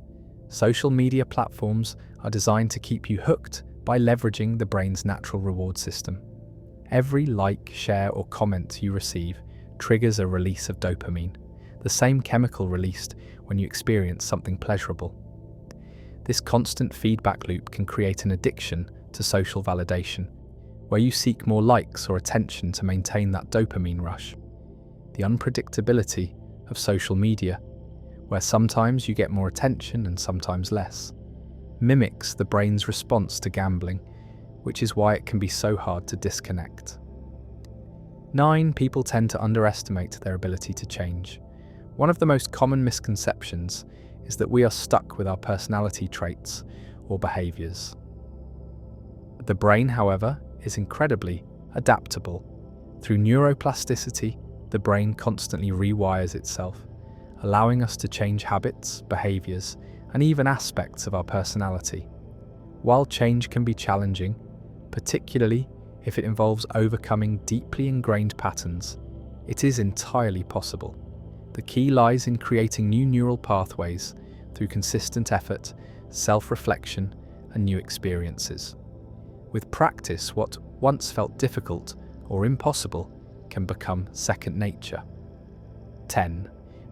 Social media platforms are designed to keep you hooked by leveraging the brain's natural reward system. Every like, share, or comment you receive triggers a release of dopamine, the same chemical released when you experience something pleasurable. This constant feedback loop can create an addiction to social validation, where you seek more likes or attention to maintain that dopamine rush. The unpredictability of social media, where sometimes you get more attention and sometimes less, mimics the brain's response to gambling, which is why it can be so hard to disconnect. 9. People tend to underestimate their ability to change. One of the most common misconceptions is that we are stuck with our personality traits or behaviours. The brain, however, is incredibly adaptable. Through neuroplasticity, the brain constantly rewires itself, allowing us to change habits, behaviours, and even aspects of our personality. While change can be challenging, particularly if it involves overcoming deeply ingrained patterns, it is entirely possible. The key lies in creating new neural pathways through consistent effort, self-reflection, and new experiences. With practice, what once felt difficult or impossible can become second nature. 10.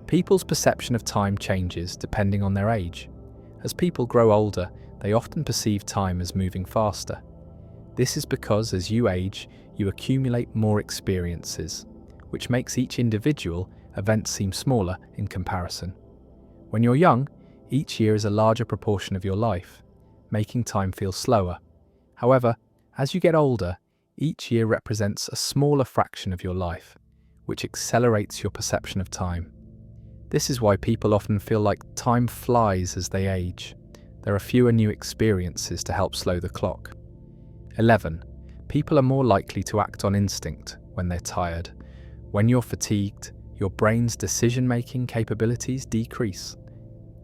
People's perception of time changes depending on their age. As people grow older, they often perceive time as moving faster. This is because as you age, you accumulate more experiences, which makes each individual event seem smaller in comparison. When you're young, each year is a larger proportion of your life, making time feel slower. However, as you get older, each year represents a smaller fraction of your life, which accelerates your perception of time. This is why people often feel like time flies as they age. There are fewer new experiences to help slow the clock. 11. People are more likely to act on instinct when they're tired. When you're fatigued, your brain's decision-making capabilities decrease.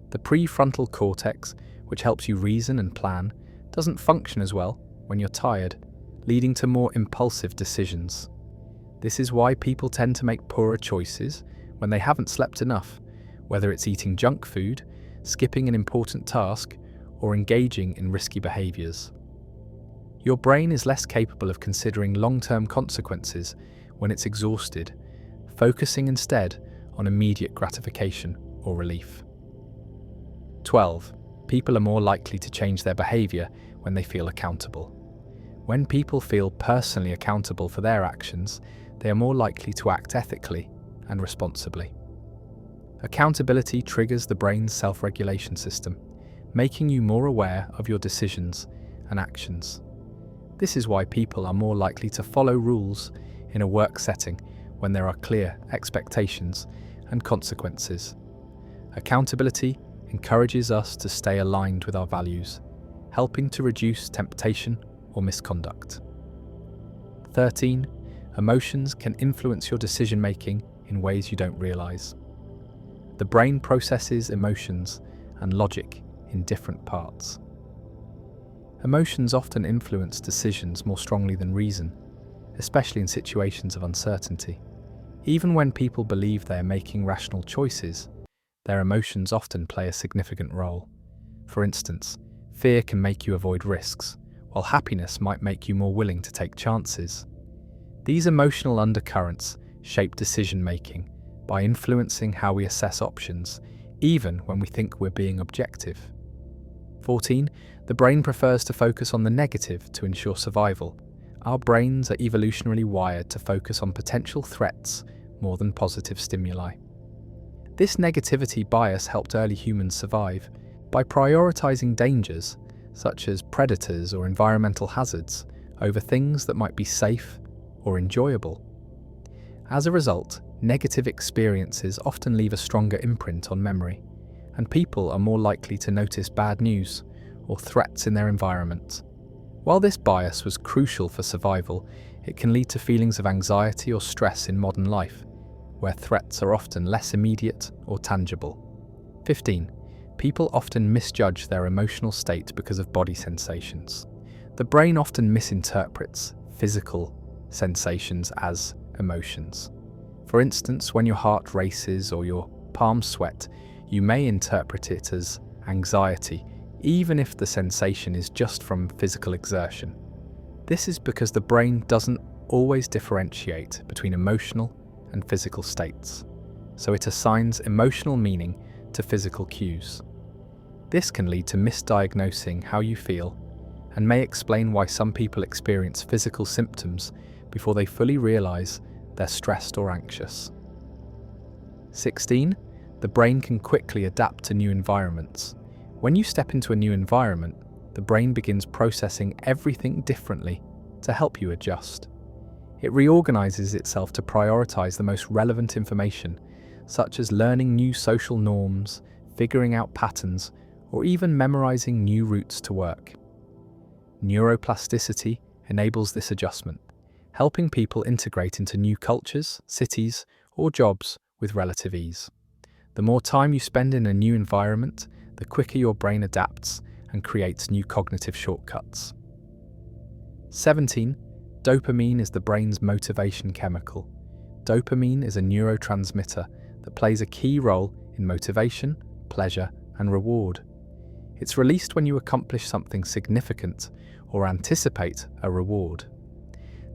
The prefrontal cortex, which helps you reason and plan, doesn't function as well when you're tired, leading to more impulsive decisions. This is why people tend to make poorer choices when they haven't slept enough, whether it's eating junk food, skipping an important task, or engaging in risky behaviours. Your brain is less capable of considering long-term consequences when it's exhausted, focusing instead on immediate gratification or relief. 12. People are more likely to change their behaviour when they feel accountable. When people feel personally accountable for their actions, they are more likely to act ethically and responsibly. Accountability triggers the brain's self-regulation system, making you more aware of your decisions and actions. This is why people are more likely to follow rules in a work setting when there are clear expectations and consequences. Accountability encourages us to stay aligned with our values, helping to reduce temptation or misconduct. 13. Emotions can influence your decision-making in ways you don't realize. The brain processes emotions and logic in different parts. Emotions often influence decisions more strongly than reason, especially in situations of uncertainty. Even when people believe they are making rational choices, their emotions often play a significant role. For instance, fear can make you avoid risks, while happiness might make you more willing to take chances. These emotional undercurrents shape decision-making by influencing how we assess options, even when we think we're being objective. 14. The brain prefers to focus on the negative to ensure survival. Our brains are evolutionarily wired to focus on potential threats more than positive stimuli. This negativity bias helped early humans survive by prioritizing dangers, such as predators or environmental hazards, over things that might be safe or enjoyable. As a result, negative experiences often leave a stronger imprint on memory, and people are more likely to notice bad news or threats in their environment. While this bias was crucial for survival, it can lead to feelings of anxiety or stress in modern life, where threats are often less immediate or tangible. 15. People often misjudge their emotional state because of body sensations. The brain often misinterprets physical sensations as emotions. For instance, when your heart races or your palms sweat, you may interpret it as anxiety, even if the sensation is just from physical exertion. This is because the brain doesn't always differentiate between emotional and physical states, so it assigns emotional meaning to physical cues. This can lead to misdiagnosing how you feel and may explain why some people experience physical symptoms before they fully realize they're stressed or anxious. 16. The brain can quickly adapt to new environments. When you step into a new environment, the brain begins processing everything differently to help you adjust. It reorganizes itself to prioritize the most relevant information, such as learning new social norms, figuring out patterns, or even memorizing new routes to work. Neuroplasticity enables this adjustment, helping people integrate into new cultures, cities, or jobs with relative ease. The more time you spend in a new environment, the quicker your brain adapts and creates new cognitive shortcuts. 17. Dopamine is the brain's motivation chemical. Dopamine is a neurotransmitter that plays a key role in motivation, pleasure, and reward. It's released when you accomplish something significant or anticipate a reward.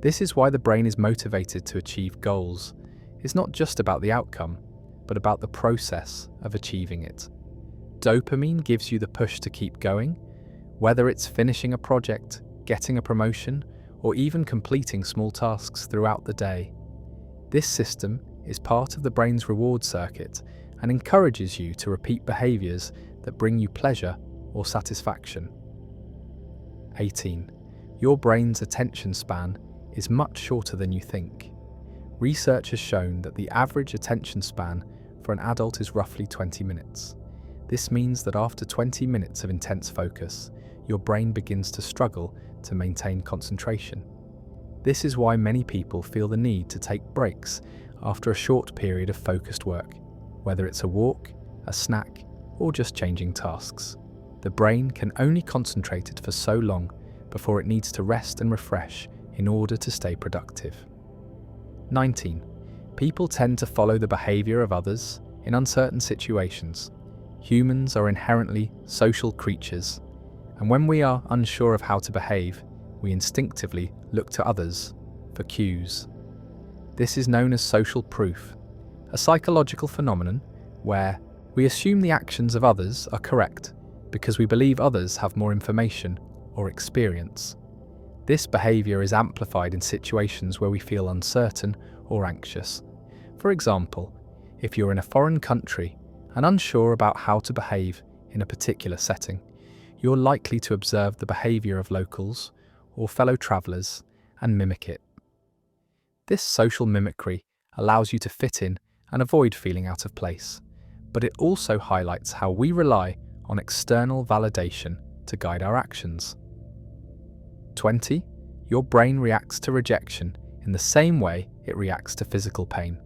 This is why the brain is motivated to achieve goals. It's not just about the outcome, but about the process of achieving it. Dopamine gives you the push to keep going, whether it's finishing a project, getting a promotion, or even completing small tasks throughout the day. This system is part of the brain's reward circuit and encourages you to repeat behaviours that bring you pleasure or satisfaction. 18. Your brain's attention span is much shorter than you think. Research has shown that the average attention span for an adult is roughly 20 minutes. This means that after 20 minutes of intense focus, your brain begins to struggle to maintain concentration. This is why many people feel the need to take breaks after a short period of focused work, whether it's a walk, a snack, or just changing tasks. The brain can only concentrate it for so long before it needs to rest and refresh in order to stay productive. 19. People tend to follow the behaviour of others in uncertain situations. Humans are inherently social creatures, and when we are unsure of how to behave, we instinctively look to others for cues. This is known as social proof, a psychological phenomenon where we assume the actions of others are correct because we believe others have more information or experience. This behaviour is amplified in situations where we feel uncertain or anxious. For example, if you're in a foreign country and unsure about how to behave in a particular setting, you're likely to observe the behaviour of locals or fellow travellers and mimic it. This social mimicry allows you to fit in and avoid feeling out of place, but it also highlights how we rely on external validation to guide our actions. 20. Your brain reacts to rejection in the same way it reacts to physical pain.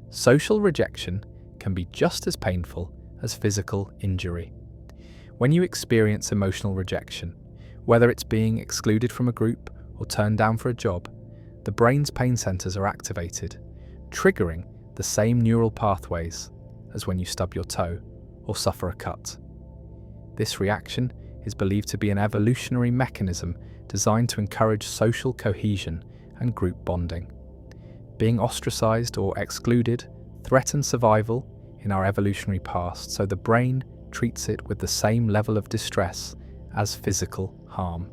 Social rejection can be just as painful as physical injury. When you experience emotional rejection, whether it's being excluded from a group or turned down for a job, the brain's pain centers are activated, triggering the same neural pathways as when you stub your toe or suffer a cut. This reaction is believed to be an evolutionary mechanism designed to encourage social cohesion and group bonding. Being ostracized or excluded threatens survival in our evolutionary past, so the brain treats it with the same level of distress as physical harm.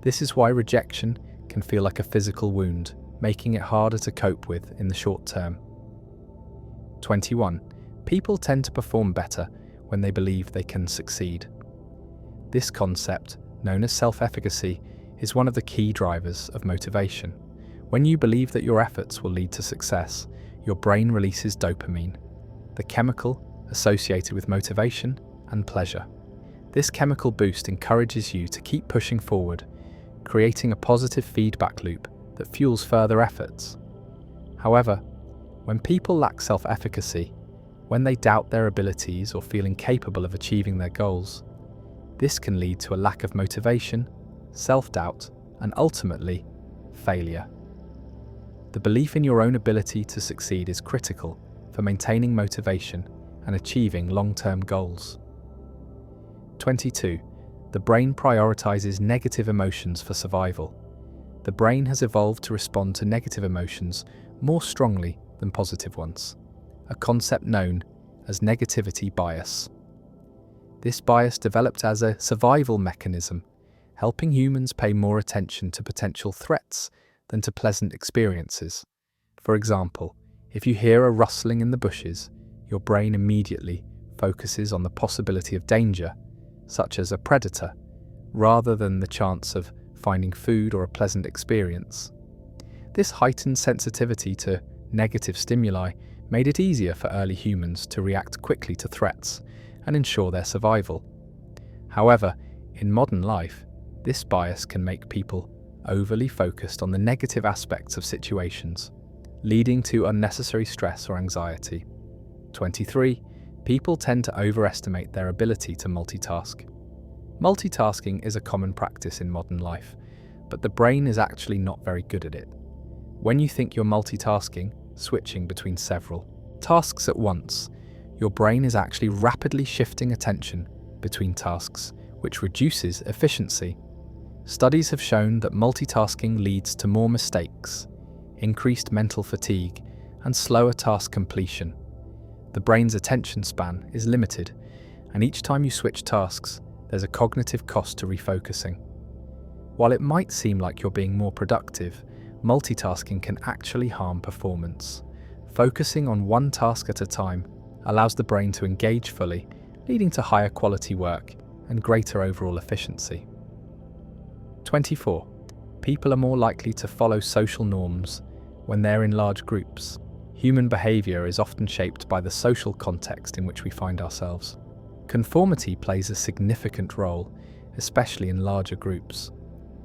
This is why rejection can feel like a physical wound, making it harder to cope with in the short term. 21. People tend to perform better when they believe they can succeed. This concept, known as self-efficacy, is one of the key drivers of motivation. When you believe that your efforts will lead to success, your brain releases dopamine, the chemical associated with motivation and pleasure. This chemical boost encourages you to keep pushing forward, creating a positive feedback loop that fuels further efforts. However, when people lack self-efficacy, when they doubt their abilities or feel incapable of achieving their goals, this can lead to a lack of motivation, self-doubt, and ultimately, failure. The belief in your own ability to succeed is critical for maintaining motivation and achieving long-term goals. 22. The brain prioritizes negative emotions for survival. The brain has evolved to respond to negative emotions more strongly than positive ones, a concept known as negativity bias. This bias developed as a survival mechanism, helping humans pay more attention to potential threats than to pleasant experiences. For example, if you hear a rustling in the bushes, your brain immediately focuses on the possibility of danger, such as a predator, rather than the chance of finding food or a pleasant experience. This heightened sensitivity to negative stimuli made it easier for early humans to react quickly to threats and ensure their survival. However, in modern life, this bias can make people overly focused on the negative aspects of situations, leading to unnecessary stress or anxiety. 23. People tend to overestimate their ability to multitask. Multitasking is a common practice in modern life, but the brain is actually not very good at it. When you think you're multitasking, switching between several tasks at once, your brain is actually rapidly shifting attention between tasks, which reduces efficiency. Studies have shown that multitasking leads to more mistakes, increased mental fatigue, and slower task completion. The brain's attention span is limited, and each time you switch tasks, there's a cognitive cost to refocusing. While it might seem like you're being more productive, multitasking can actually harm performance. Focusing on one task at a time allows the brain to engage fully, leading to higher quality work and greater overall efficiency. 24. People are more likely to follow social norms when they're in large groups. Human behaviour is often shaped by the social context in which we find ourselves. Conformity plays a significant role, especially in larger groups.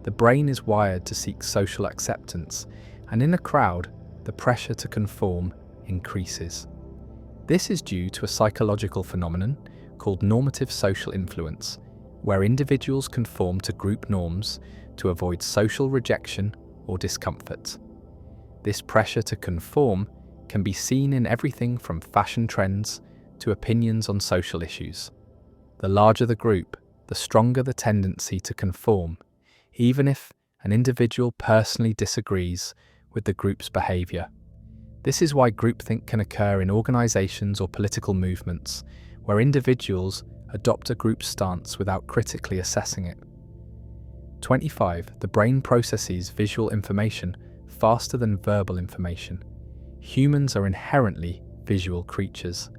The brain is wired to seek social acceptance, and in a crowd, the pressure to conform increases. This is due to a psychological phenomenon called normative social influence, where individuals conform to group norms to avoid social rejection or discomfort. This pressure to conform can be seen in everything from fashion trends to opinions on social issues. The larger the group, the stronger the tendency to conform, even if an individual personally disagrees with the group's behaviour. This is why groupthink can occur in organisations or political movements, where individuals adopt a group stance without critically assessing it. 25. The brain processes visual information faster than verbal information. Humans are inherently visual creatures.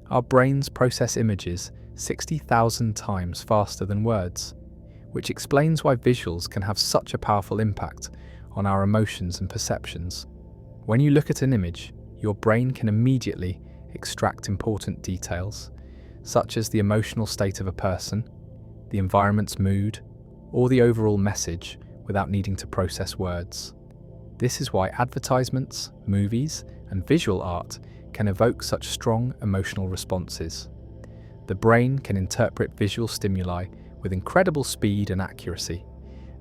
Our brains process images 60,000 times faster than words, which explains why visuals can have such a powerful impact on our emotions and perceptions. When you look at an image, your brain can immediately extract important details, such as the emotional state of a person, the environment's mood, or the overall message without needing to process words. This is why advertisements, movies, and visual art can evoke such strong emotional responses. The brain can interpret visual stimuli with incredible speed and accuracy,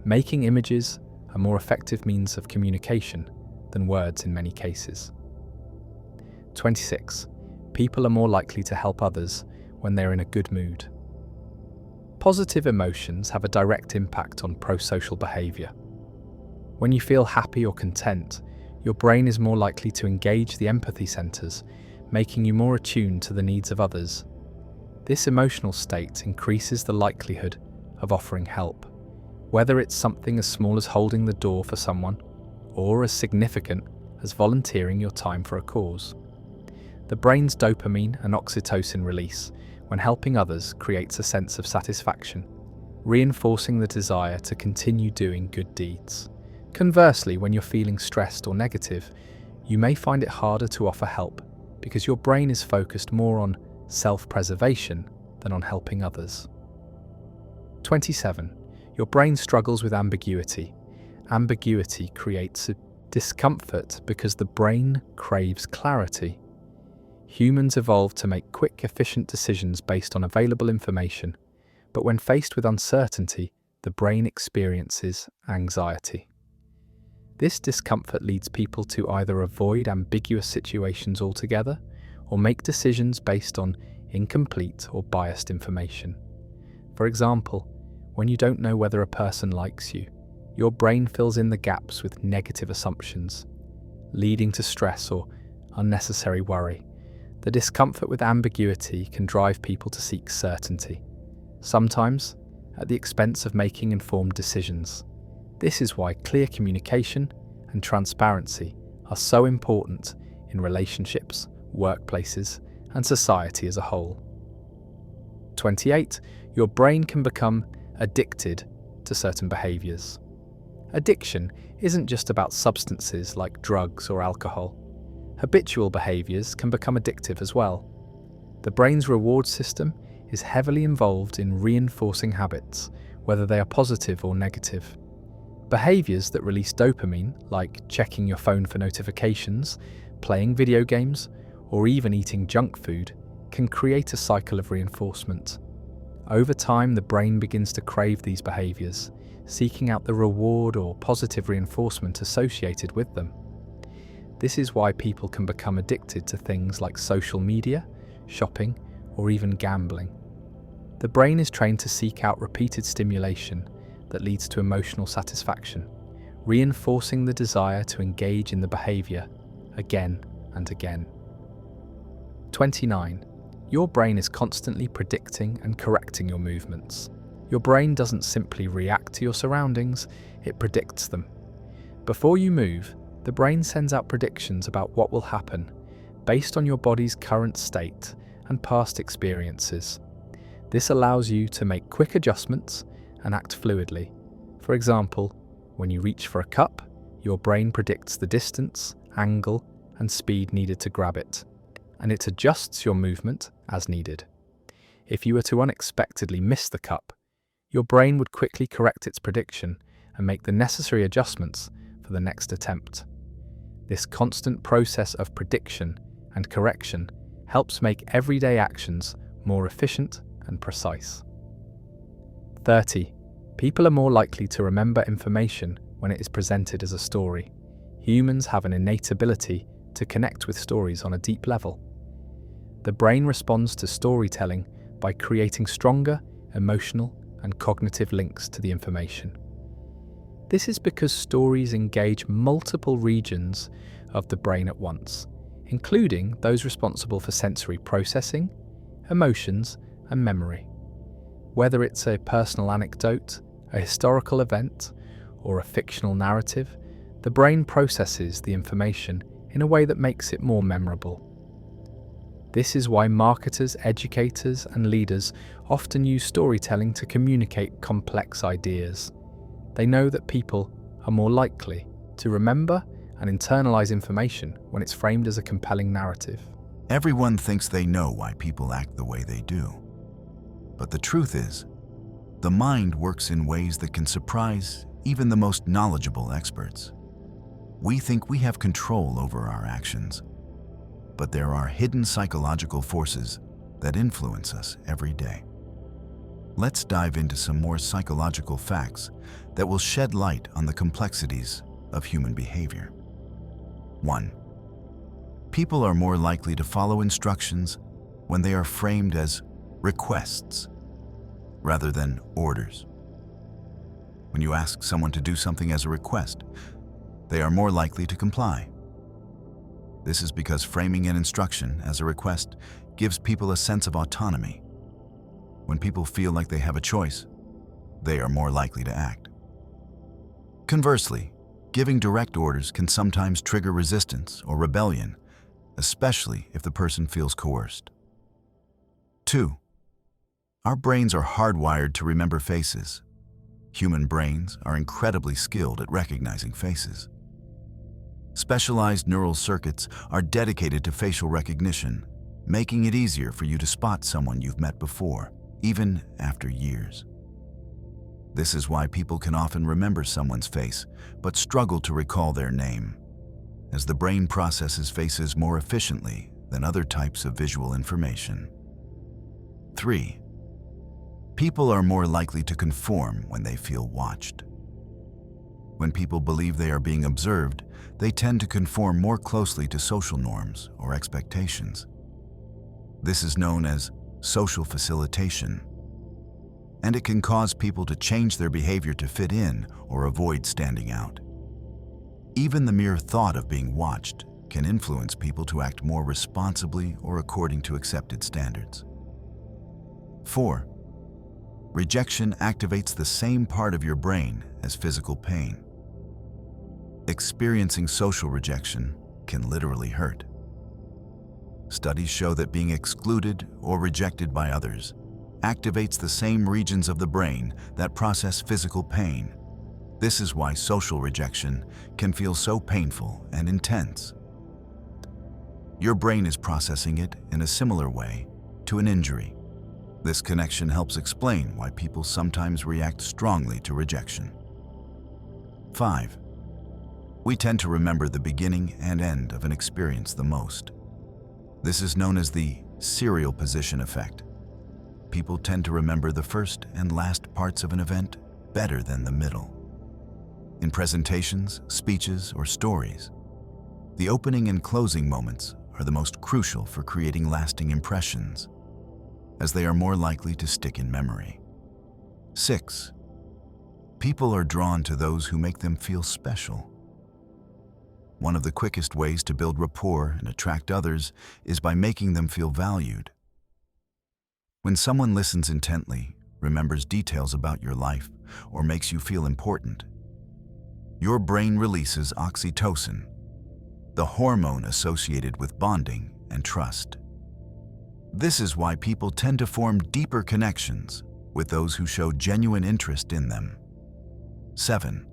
making images a more effective means of communication than words in many cases. 26. People are more likely to help others when they're in a good mood. Positive emotions have a direct impact on pro-social behaviour. When you feel happy or content, your brain is more likely to engage the empathy centres, making you more attuned to the needs of others. This emotional state increases the likelihood of offering help, whether it's something as small as holding the door for someone, or as significant as volunteering your time for a cause. The brain's dopamine and oxytocin release when helping others creates a sense of satisfaction, reinforcing the desire to continue doing good deeds. Conversely, when you're feeling stressed or negative, you may find it harder to offer help because your brain is focused more on self-preservation than on helping others. 27. Your brain struggles with ambiguity. Ambiguity creates a discomfort because the brain craves clarity. Humans evolved to make quick, efficient decisions based on available information, but when faced with uncertainty, the brain experiences anxiety. This discomfort leads people to either avoid ambiguous situations altogether or make decisions based on incomplete or biased information. For example, when you don't know whether a person likes you, your brain fills in the gaps with negative assumptions, leading to stress or unnecessary worry. The discomfort with ambiguity can drive people to seek certainty, sometimes at the expense of making informed decisions. This is why clear communication and transparency are so important in relationships, workplaces, and society as a whole. 28. Your brain can become addicted to certain behaviours. Addiction isn't just about substances like drugs or alcohol. Habitual behaviours can become addictive as well. The brain's reward system is heavily involved in reinforcing habits, whether they are positive or negative. Behaviours that release dopamine, like checking your phone for notifications, playing video games, or even eating junk food, can create a cycle of reinforcement. Over time, the brain begins to crave these behaviors, seeking out the reward or positive reinforcement associated with them. This is why people can become addicted to things like social media, shopping, or even gambling. The brain is trained to seek out repeated stimulation that leads to emotional satisfaction, reinforcing the desire to engage in the behavior again and again. 29. Your brain is constantly predicting and correcting your movements. Your brain doesn't simply react to your surroundings, it predicts them. Before you move, the brain sends out predictions about what will happen based on your body's current state and past experiences. This allows you to make quick adjustments and act fluidly. For example, when you reach for a cup, your brain predicts the distance, angle, and speed needed to grab it, and it adjusts your movement as needed. If you were to unexpectedly miss the cup, your brain would quickly correct its prediction and make the necessary adjustments for the next attempt. This constant process of prediction and correction helps make everyday actions more efficient and precise. 30. People are more likely to remember information when it is presented as a story. Humans have an innate ability to connect with stories on a deep level. The brain responds to storytelling by creating stronger emotional and cognitive links to the information. This is because stories engage multiple regions of the brain at once, including those responsible for sensory processing, emotions, and memory. Whether it's a personal anecdote, a historical event, or a fictional narrative, the brain processes the information in a way that makes it more memorable. This is why marketers, educators, and leaders often use storytelling to communicate complex ideas. They know that people are more likely to remember and internalize information when it's framed as a compelling narrative. Everyone thinks they know why people act the way they do. But the truth is, the mind works in ways that can surprise even the most knowledgeable experts. We think we have control over our actions, but there are hidden psychological forces that influence us every day. Let's dive into some more psychological facts that will shed light on the complexities of human behavior. 1. People are more likely to follow instructions when they are framed as requests rather than orders. When you ask someone to do something as a request, they are more likely to comply. This is because framing an instruction as a request gives people a sense of autonomy. When people feel like they have a choice, they are more likely to act. Conversely, giving direct orders can sometimes trigger resistance or rebellion, especially if the person feels coerced. 2. Our brains are hardwired to remember faces. Human brains are incredibly skilled at recognizing faces. Specialized neural circuits are dedicated to facial recognition, making it easier for you to spot someone you've met before, even after years. This is why people can often remember someone's face, but struggle to recall their name, as the brain processes faces more efficiently than other types of visual information. 3. People are more likely to conform when they feel watched. When people believe they are being observed, they tend to conform more closely to social norms or expectations. This is known as social facilitation, and it can cause people to change their behavior to fit in or avoid standing out. Even the mere thought of being watched can influence people to act more responsibly or according to accepted standards. 4. Rejection activates the same part of your brain as physical pain. Experiencing social rejection can literally hurt. Studies show that being excluded or rejected by others activates the same regions of the brain that process physical pain. This is why social rejection can feel so painful and intense. Your brain is processing it in a similar way to an injury. This connection helps explain why people sometimes react strongly to rejection. 5. We tend to remember the beginning and end of an experience the most. This is known as the serial position effect. people tend to remember the first and last parts of an event better than the middle. In presentations, speeches, or stories, the opening and closing moments are the most crucial for creating lasting impressions, as they are more likely to stick in memory. 6. People are drawn to those who make them feel special. One of the quickest ways to build rapport and attract others is by making them feel valued. When someone listens intently, remembers details about your life, or makes you feel important, your brain releases oxytocin, the hormone associated with bonding and trust. This is why people tend to form deeper connections with those who show genuine interest in them. 7.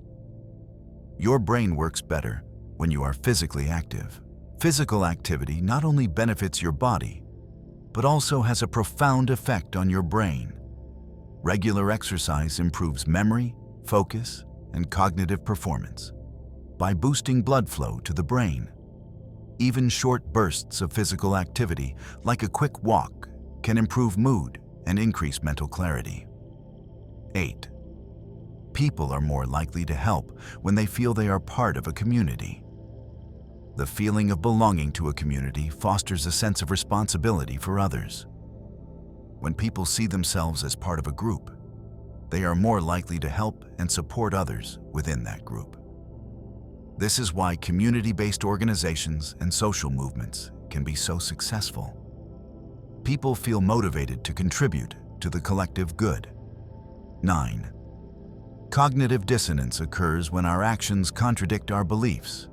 Your brain works better when you are physically active. Physical activity not only benefits your body, but also has a profound effect on your brain. Regular exercise improves memory, focus, and cognitive performance by boosting blood flow to the brain. Even short bursts of physical activity, like a quick walk, can improve mood and increase mental clarity. 8. People are more likely to help when they feel they are part of a community. The feeling of belonging to a community fosters a sense of responsibility for others. When people see themselves as part of a group, they are more likely to help and support others within that group. This is why community-based organizations and social movements can be so successful. People feel motivated to contribute to the collective good. 9. Cognitive dissonance occurs when our actions contradict our beliefs.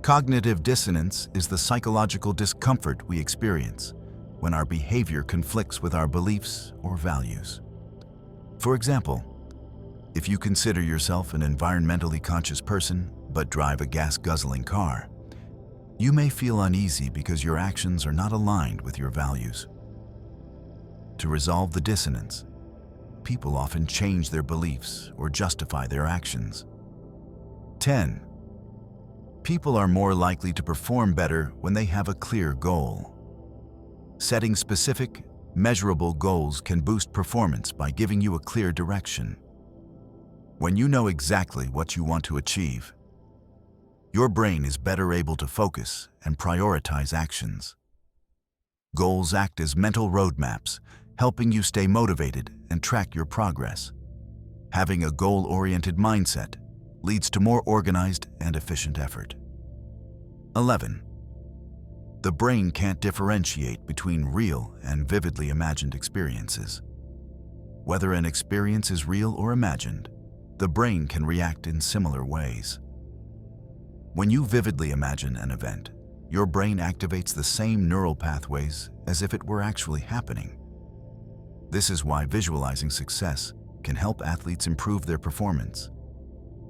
Cognitive dissonance is the psychological discomfort we experience when our behavior conflicts with our beliefs or values. For example, if you consider yourself an environmentally conscious person but drive a gas-guzzling car, you may feel uneasy because your actions are not aligned with your values. To resolve the dissonance, people often change their beliefs or justify their actions. 10. People are more likely to perform better when they have a clear goal. Setting specific, measurable goals can boost performance by giving you a clear direction. When you know exactly what you want to achieve, your brain is better able to focus and prioritize actions. Goals act as mental roadmaps, helping you stay motivated and track your progress. Having a goal-oriented mindset leads to more organized and efficient effort. 11. The brain can't differentiate between real and vividly imagined experiences. Whether an experience is real or imagined, the brain can react in similar ways. When you vividly imagine an event, your brain activates the same neural pathways as if it were actually happening. This is why visualizing success can help athletes improve their performance,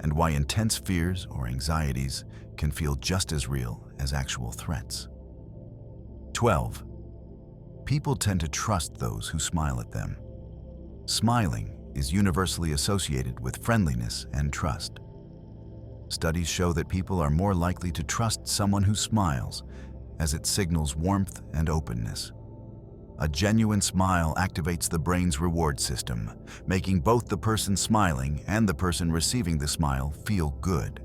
and why intense fears or anxieties can feel just as real as actual threats. 12. People tend to trust those who smile at them. Smiling is universally associated with friendliness and trust. Studies show that people are more likely to trust someone who smiles, as it signals warmth and openness. A genuine smile activates the brain's reward system, making both the person smiling and the person receiving the smile feel good.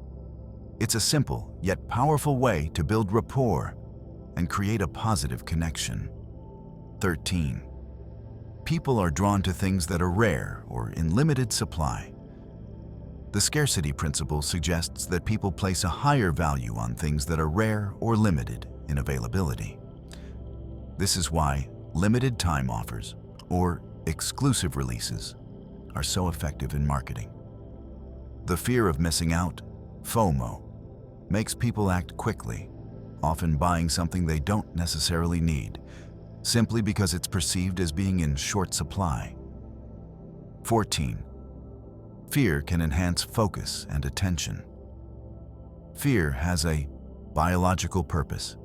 It's a simple yet powerful way to build rapport and create a positive connection. 13. People are drawn to things that are rare or in limited supply. The scarcity principle suggests that people place a higher value on things that are rare or limited in availability. This is why limited time offers, or exclusive releases, are so effective in marketing. The fear of missing out, FOMO, makes people act quickly, often buying something they don't necessarily need, simply because it's perceived as being in short supply. 14. Fear can enhance focus and attention. Fear has a biological purpose: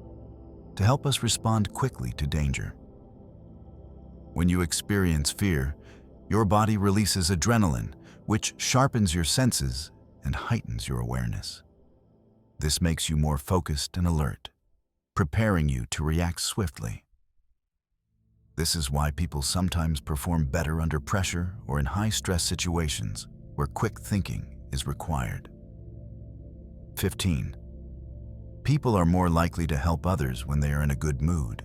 to help us respond quickly to danger. When you experience fear, your body releases adrenaline, which sharpens your senses and heightens your awareness. This makes you more focused and alert, preparing you to react swiftly. This is why people sometimes perform better under pressure or in high-stress situations where quick thinking is required. 15. People are more likely to help others when they are in a good mood.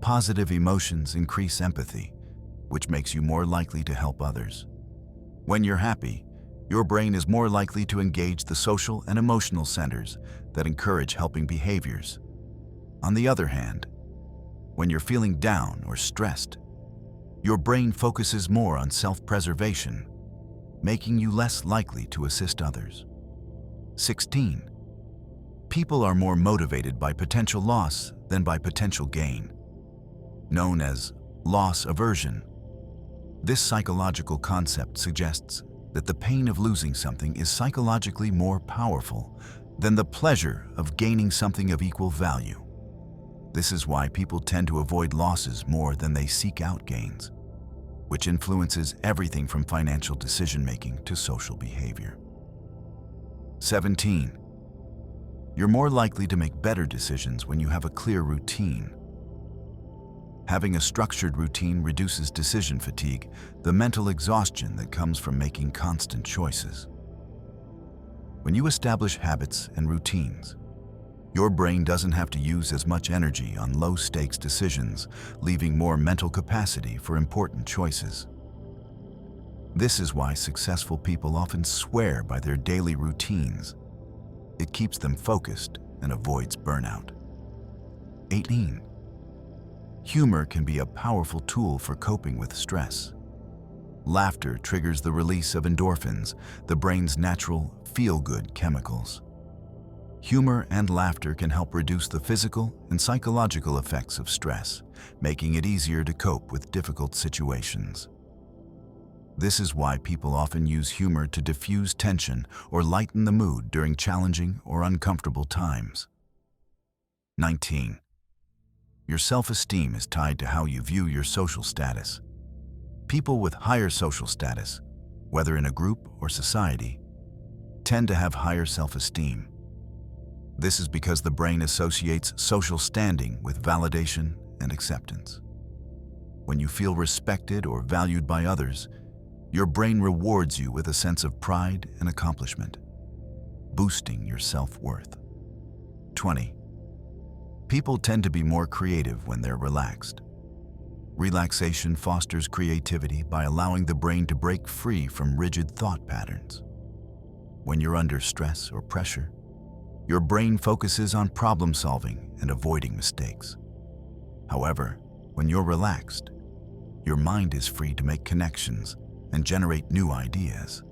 Positive emotions increase empathy, which makes you more likely to help others. When you're happy, your brain is more likely to engage the social and emotional centers that encourage helping behaviors. On the other hand, when you're feeling down or stressed, your brain focuses more on self-preservation, making you less likely to assist others. 16. People are more motivated by potential loss than by potential gain, known as loss aversion. This psychological concept suggests that the pain of losing something is psychologically more powerful than the pleasure of gaining something of equal value. This is why people tend to avoid losses more than they seek out gains, which influences everything from financial decision-making to social behavior. 17. You're more likely to make better decisions when you have a clear routine. Having a structured routine reduces decision fatigue, the mental exhaustion that comes from making constant choices. When you establish habits and routines, your brain doesn't have to use as much energy on low-stakes decisions, leaving more mental capacity for important choices. This is why successful people often swear by their daily routines. It keeps them focused and avoids burnout. 18. Humor can be a powerful tool for coping with stress. Laughter triggers the release of endorphins, the brain's natural feel-good chemicals. Humor and laughter can help reduce the physical and psychological effects of stress, making it easier to cope with difficult situations. This is why people often use humor to diffuse tension or lighten the mood during challenging or uncomfortable times. 19. Your self-esteem is tied to how you view your social status. People with higher social status, whether in a group or society, tend to have higher self-esteem. This is because the brain associates social standing with validation and acceptance. When you feel respected or valued by others, your brain rewards you with a sense of pride and accomplishment, boosting your self-worth. 20. People tend to be more creative when they're relaxed. Relaxation fosters creativity by allowing the brain to break free from rigid thought patterns. When you're under stress or pressure, your brain focuses on problem solving and avoiding mistakes. However, when you're relaxed, your mind is free to make connections and generate new ideas.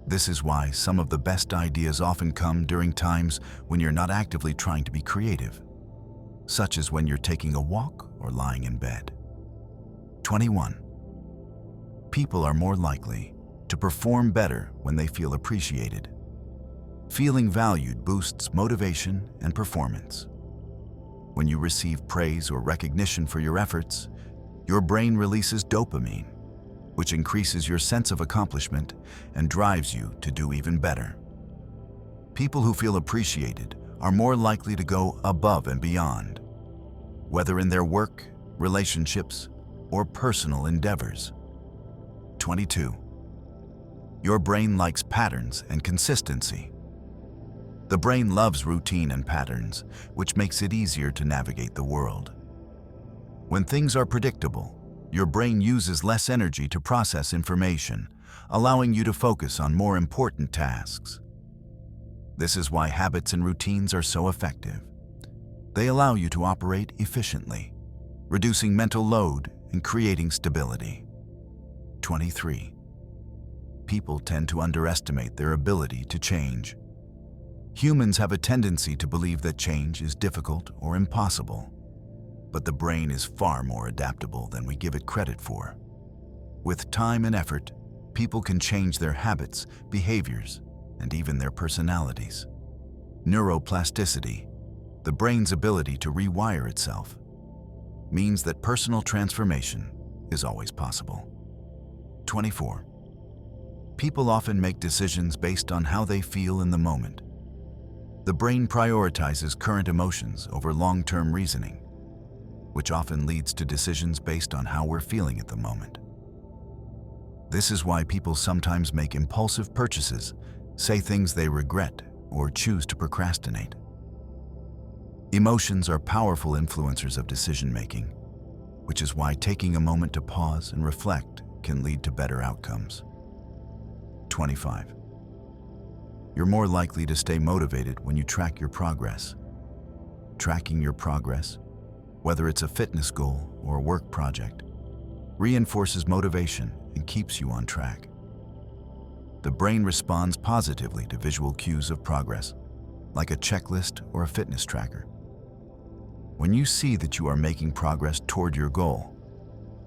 This is why some of the best ideas often come during times when you're not actively trying to be creative, such as when you're taking a walk or lying in bed. 21. People are more likely to perform better when they feel appreciated. Feeling valued boosts motivation and performance. When you receive praise or recognition for your efforts, your brain releases dopamine, which increases your sense of accomplishment and drives you to do even better. People who feel appreciated are more likely to go above and beyond, whether in their work, relationships, or personal endeavors. 22. Your brain likes patterns and consistency. The brain loves routine and patterns, which makes it easier to navigate the world. When things are predictable, your brain uses less energy to process information, allowing you to focus on more important tasks. This is why habits and routines are so effective. They allow you to operate efficiently, reducing mental load and creating stability. 23. People tend to underestimate their ability to change. Humans have a tendency to believe that change is difficult or impossible, but the brain is far more adaptable than we give it credit for. With time and effort, people can change their habits, behaviors, and even their personalities. Neuroplasticity, the brain's ability to rewire itself, means that personal transformation is always possible. 24. People often make decisions based on how they feel in the moment. The brain prioritizes current emotions over long-term reasoning. which often leads to decisions based on how we're feeling at the moment. This is why people sometimes make impulsive purchases, say things they regret, or choose to procrastinate. Emotions are powerful influencers of decision-making, which is why taking a moment to pause and reflect can lead to better outcomes. 25. You're more likely to stay motivated when you track your progress. Tracking your progress, whether it's a fitness goal or a work project, reinforces motivation and keeps you on track. The brain responds positively to visual cues of progress, like a checklist or a fitness tracker. When you see that you are making progress toward your goal,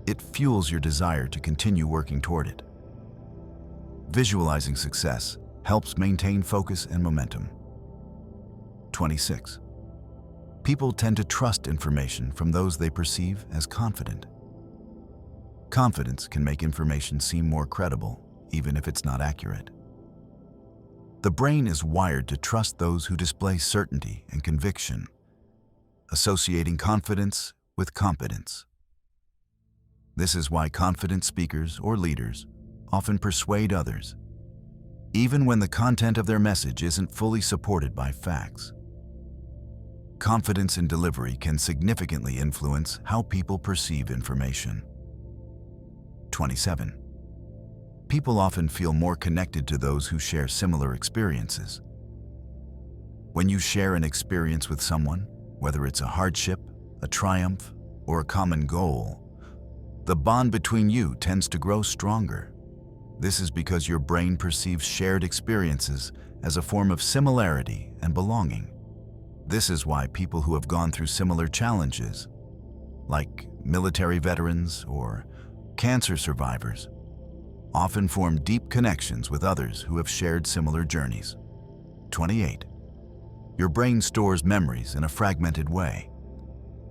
it fuels your desire to continue working toward it. Visualizing success helps maintain focus and momentum. 26. People tend to trust information from those they perceive as confident. Confidence can make information seem more credible, even if it's not accurate. The brain is wired to trust those who display certainty and conviction, associating confidence with competence. This is why confident speakers or leaders often persuade others, even when the content of their message isn't fully supported by facts. Confidence in delivery can significantly influence how people perceive information. 27. People often feel more connected to those who share similar experiences. When you share an experience with someone, whether it's a hardship, a triumph, or a common goal, the bond between you tends to grow stronger. This is because your brain perceives shared experiences as a form of similarity and belonging. This is why people who have gone through similar challenges, like military veterans or cancer survivors, often form deep connections with others who have shared similar journeys. 28. Your brain stores memories in a fragmented way.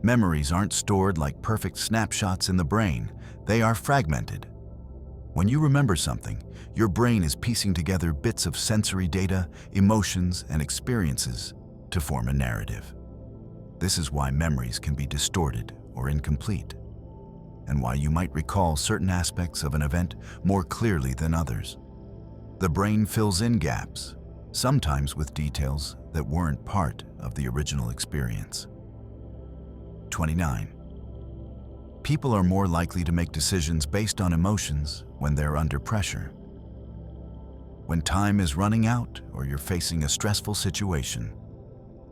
Memories aren't stored like perfect snapshots in the brain, they are fragmented. When you remember something, your brain is piecing together bits of sensory data, emotions, and experiences to form a narrative. This is why memories can be distorted or incomplete, and why you might recall certain aspects of an event more clearly than others. The brain fills in gaps, sometimes with details that weren't part of the original experience. 29. People are more likely to make decisions based on emotions when they're under pressure. When time is running out or you're facing a stressful situation,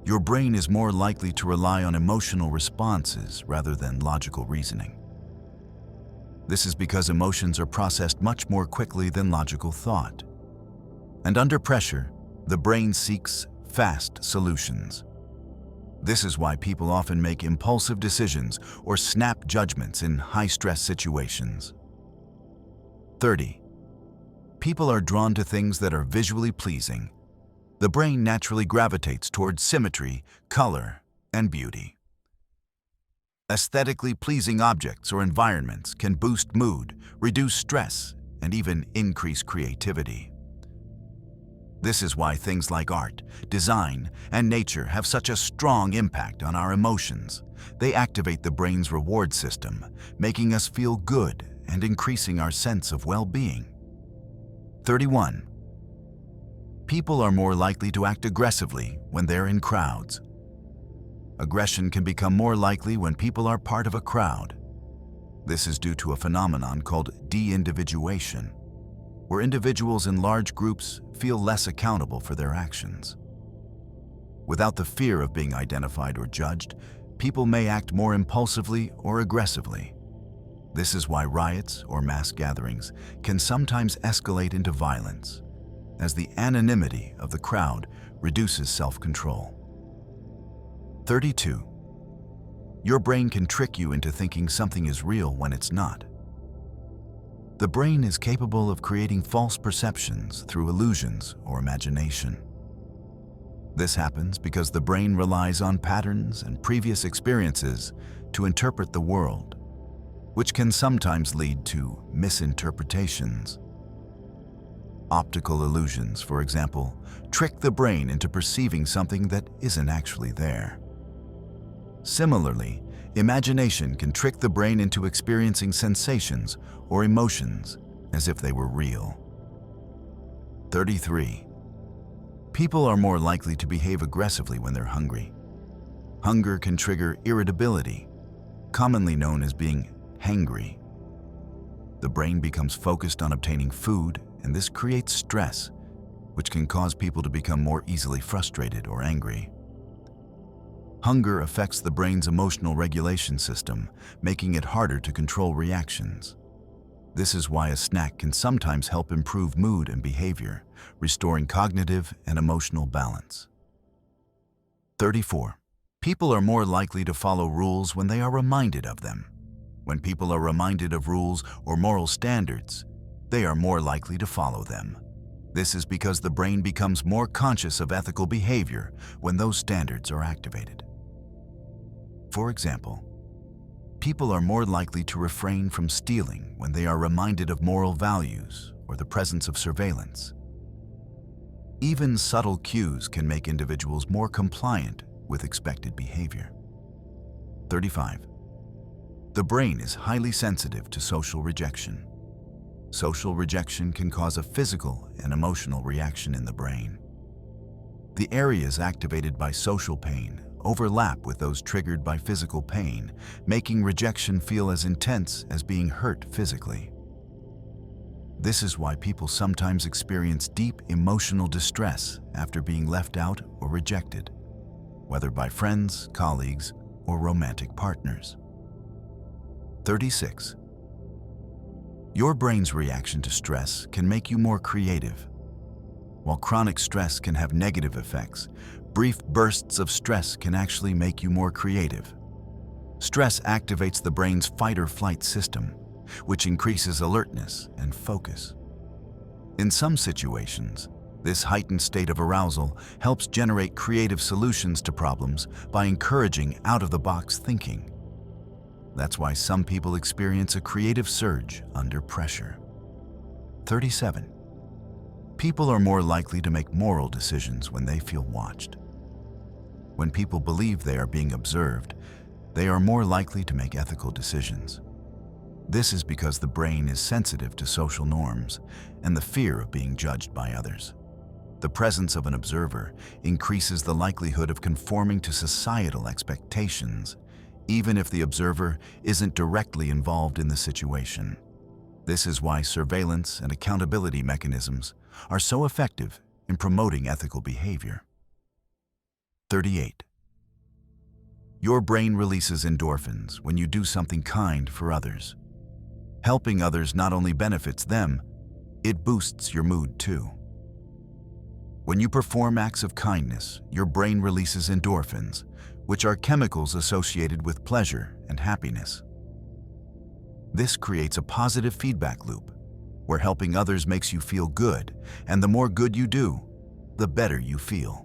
your brain is more likely to rely on emotional responses rather than logical reasoning. This is because emotions are processed much more quickly than logical thought. And under pressure, the brain seeks fast solutions. This is why people often make impulsive decisions or snap judgments in high-stress situations. 30. People are drawn to things that are visually pleasing. The brain naturally gravitates towards symmetry, color, and beauty. Aesthetically pleasing objects or environments can boost mood, reduce stress, and even increase creativity. This is why things like art, design, and nature have such a strong impact on our emotions. They activate the brain's reward system, making us feel good and increasing our sense of well-being. 31. People are more likely to act aggressively when they're in crowds. Aggression can become more likely when people are part of a crowd. This is due to a phenomenon called de-individuation, where individuals in large groups feel less accountable for their actions. Without the fear of being identified or judged, people may act more impulsively or aggressively. This is why riots or mass gatherings can sometimes escalate into violence, as the anonymity of the crowd reduces self-control. 32. Your brain can trick you into thinking something is real when it's not. The brain is capable of creating false perceptions through illusions or imagination. This happens because the brain relies on patterns and previous experiences to interpret the world, which can sometimes lead to misinterpretations. Optical illusions, for example, trick the brain into perceiving something that isn't actually there. Similarly, Imagination can trick the brain into experiencing sensations or emotions as if they were real. 33. People are more likely to behave aggressively when they're hungry. Hunger can trigger irritability, commonly known as being hangry. The brain becomes focused on obtaining food, and this creates stress, which can cause people to become more easily frustrated or angry. Hunger affects the brain's emotional regulation system, making it harder to control reactions. This is why a snack can sometimes help improve mood and behavior, restoring cognitive and emotional balance. 34. People are more likely to follow rules when they are reminded of them. When people are reminded of rules or moral standards, they are more likely to follow them. This is because the brain becomes more conscious of ethical behavior when those standards are activated. For example, people are more likely to refrain from stealing when they are reminded of moral values or the presence of surveillance. Even subtle cues can make individuals more compliant with expected behavior. 35. The brain is highly sensitive to social rejection. Social rejection can cause a physical and emotional reaction in the brain. The areas activated by social pain overlap with those triggered by physical pain, making rejection feel as intense as being hurt physically. This is why people sometimes experience deep emotional distress after being left out or rejected, whether by friends, colleagues, or romantic partners. 36. Your brain's reaction to stress can make you more creative. While chronic stress can have negative effects, brief bursts of stress can actually make you more creative. Stress activates the brain's fight-or-flight system, which increases alertness and focus. In some situations, this heightened state of arousal helps generate creative solutions to problems by encouraging out-of-the-box thinking. That's why some people experience a creative surge under pressure. 37. People are more likely to make moral decisions when they feel watched. When people believe they are being observed, they are more likely to make ethical decisions. This is because the brain is sensitive to social norms and the fear of being judged by others. The presence of an observer increases the likelihood of conforming to societal expectations, even if the observer isn't directly involved in the situation. This is why surveillance and accountability mechanisms are so effective in promoting ethical behavior. 38. Your brain releases endorphins when you do something kind for others. Helping others not only benefits them, it boosts your mood too. When you perform acts of kindness, your brain releases endorphins, which are chemicals associated with pleasure and happiness. This creates a positive feedback loop, where helping others makes you feel good, and the more good you do, the better you feel.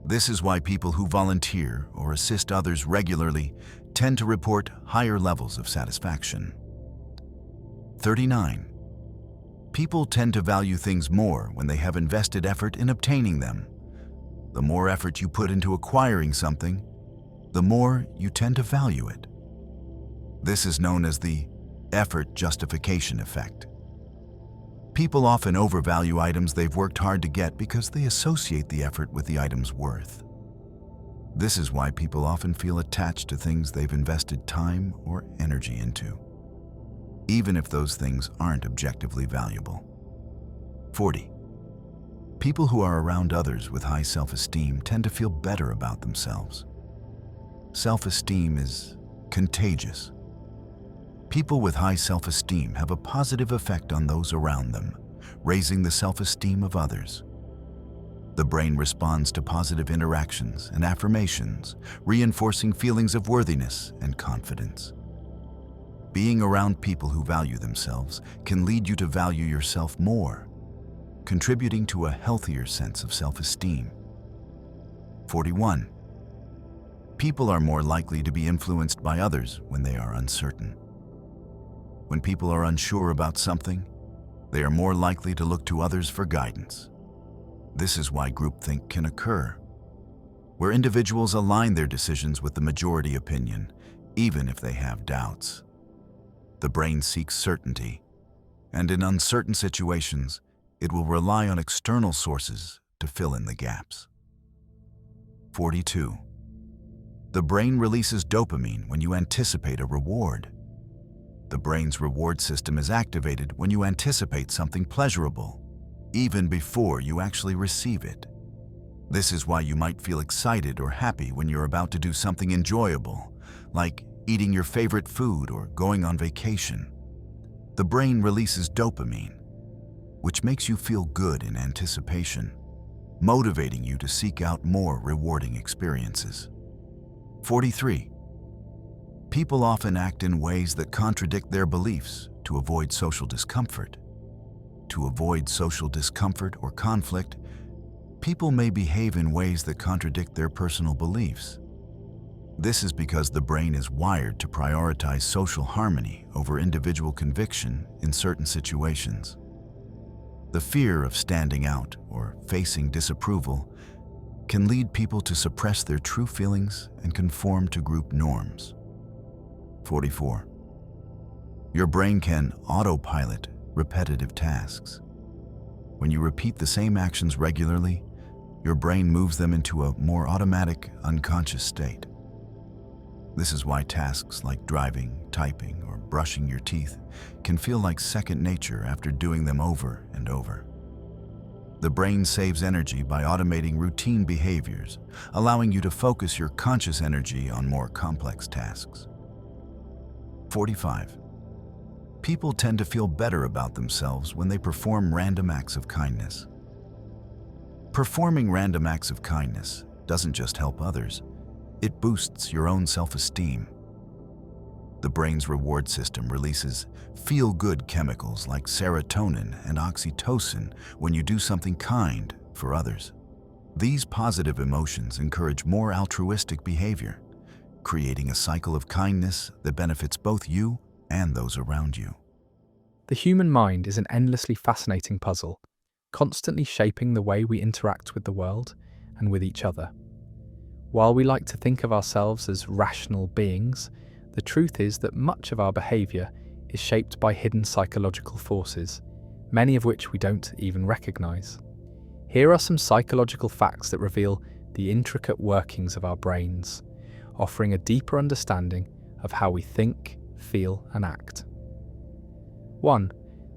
This is why people who volunteer or assist others regularly tend to report higher levels of satisfaction. 39. People tend to value things more when they have invested effort in obtaining them. The more effort you put into acquiring something, the more you tend to value it. This is known as the effort justification effect. People often overvalue items they've worked hard to get because they associate the effort with the item's worth. This is why people often feel attached to things they've invested time or energy into, even if those things aren't objectively valuable. 40. People who are around others with high self-esteem tend to feel better about themselves. Self-esteem is contagious. People with high self-esteem have a positive effect on those around them, raising the self-esteem of others. The brain responds to positive interactions and affirmations, reinforcing feelings of worthiness and confidence. Being around people who value themselves can lead you to value yourself more, contributing to a healthier sense of self-esteem. 41. People are more likely to be influenced by others when they are uncertain. When people are unsure about something, they are more likely to look to others for guidance. This is why groupthink can occur. where individuals align their decisions with the majority opinion, even if they have doubts. The brain seeks certainty, and in uncertain situations, it will rely on external sources to fill in the gaps. 42. The brain releases dopamine when you anticipate a reward. The brain's reward system is activated when you anticipate something pleasurable, even before you actually receive it. This is why you might feel excited or happy when you're about to do something enjoyable, like eating your favorite food or going on vacation. The brain releases dopamine, which makes you feel good in anticipation, motivating you to seek out more rewarding experiences. 43. People often act in ways that contradict their beliefs to avoid social discomfort. To avoid social discomfort or conflict, people may behave in ways that contradict their personal beliefs. This is because the brain is wired to prioritize social harmony over individual conviction in certain situations. The fear of standing out or facing disapproval can lead people to suppress their true feelings and conform to group norms. 44. Your brain can autopilot repetitive tasks. When you repeat the same actions regularly, your brain moves them into a more automatic, unconscious state. This is why tasks like driving, typing, or brushing your teeth can feel like second nature after doing them over and over. The brain saves energy by automating routine behaviors, allowing you to focus your conscious energy on more complex tasks. 45. People tend to feel better about themselves when they perform random acts of kindness. Performing random acts of kindness doesn't just help others, it boosts your own self-esteem. The brain's reward system releases feel-good chemicals like serotonin and oxytocin when you do something kind for others. These positive emotions encourage more altruistic behavior, creating a cycle of kindness that benefits both you and those around you. The human mind is an endlessly fascinating puzzle, constantly shaping the way we interact with the world and with each other. While we like to think of ourselves as rational beings, the truth is that much of our behaviour is shaped by hidden psychological forces, many of which we don't even recognise. Here are some psychological facts that reveal the intricate workings of our brains, offering a deeper understanding of how we think, feel, and act. 1.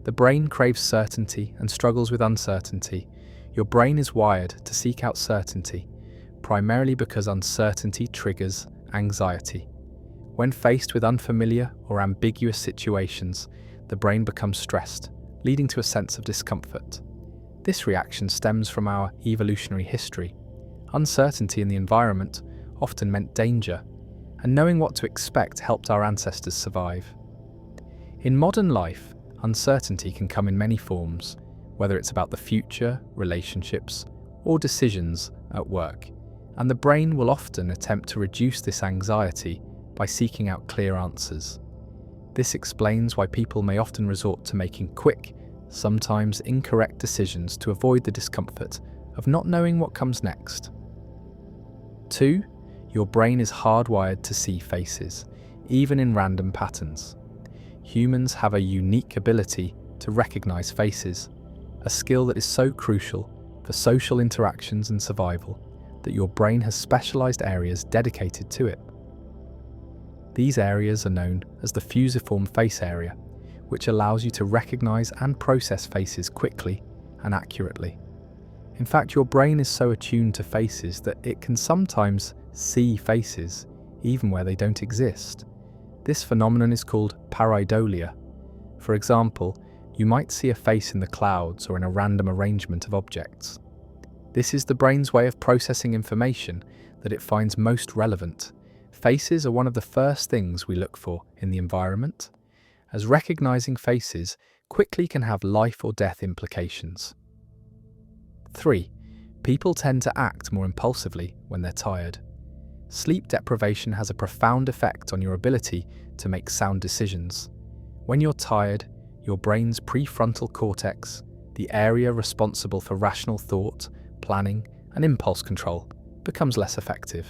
The brain craves certainty and struggles with uncertainty. Your brain is wired to seek out certainty, primarily because uncertainty triggers anxiety. When faced with unfamiliar or ambiguous situations, the brain becomes stressed, leading to a sense of discomfort. This reaction stems from our evolutionary history. Uncertainty in the environment often meant danger, and knowing what to expect helped our ancestors survive. In modern life, uncertainty can come in many forms, whether it's about the future, relationships, or decisions at work, and the brain will often attempt to reduce this anxiety by seeking out clear answers. This explains why people may often resort to making quick, sometimes incorrect decisions to avoid the discomfort of not knowing what comes next. 2. Your brain is hardwired to see faces, even in random patterns. Humans have a unique ability to recognize faces, a skill that is so crucial for social interactions and survival that your brain has specialized areas dedicated to it. These areas are known as the fusiform face area, which allows you to recognize and process faces quickly and accurately. In fact, your brain is so attuned to faces that it can sometimes see faces even where they don't exist. This phenomenon is called pareidolia. For example, you might see a face in the clouds or in a random arrangement of objects. This is the brain's way of processing information that it finds most relevant. Faces are one of the first things we look for in the environment, as recognizing faces quickly can have life or death implications. 3. People tend to act more impulsively when they're tired. Sleep deprivation has a profound effect on your ability to make sound decisions. When you're tired, your brain's prefrontal cortex, the area responsible for rational thought, planning, and impulse control, becomes less effective.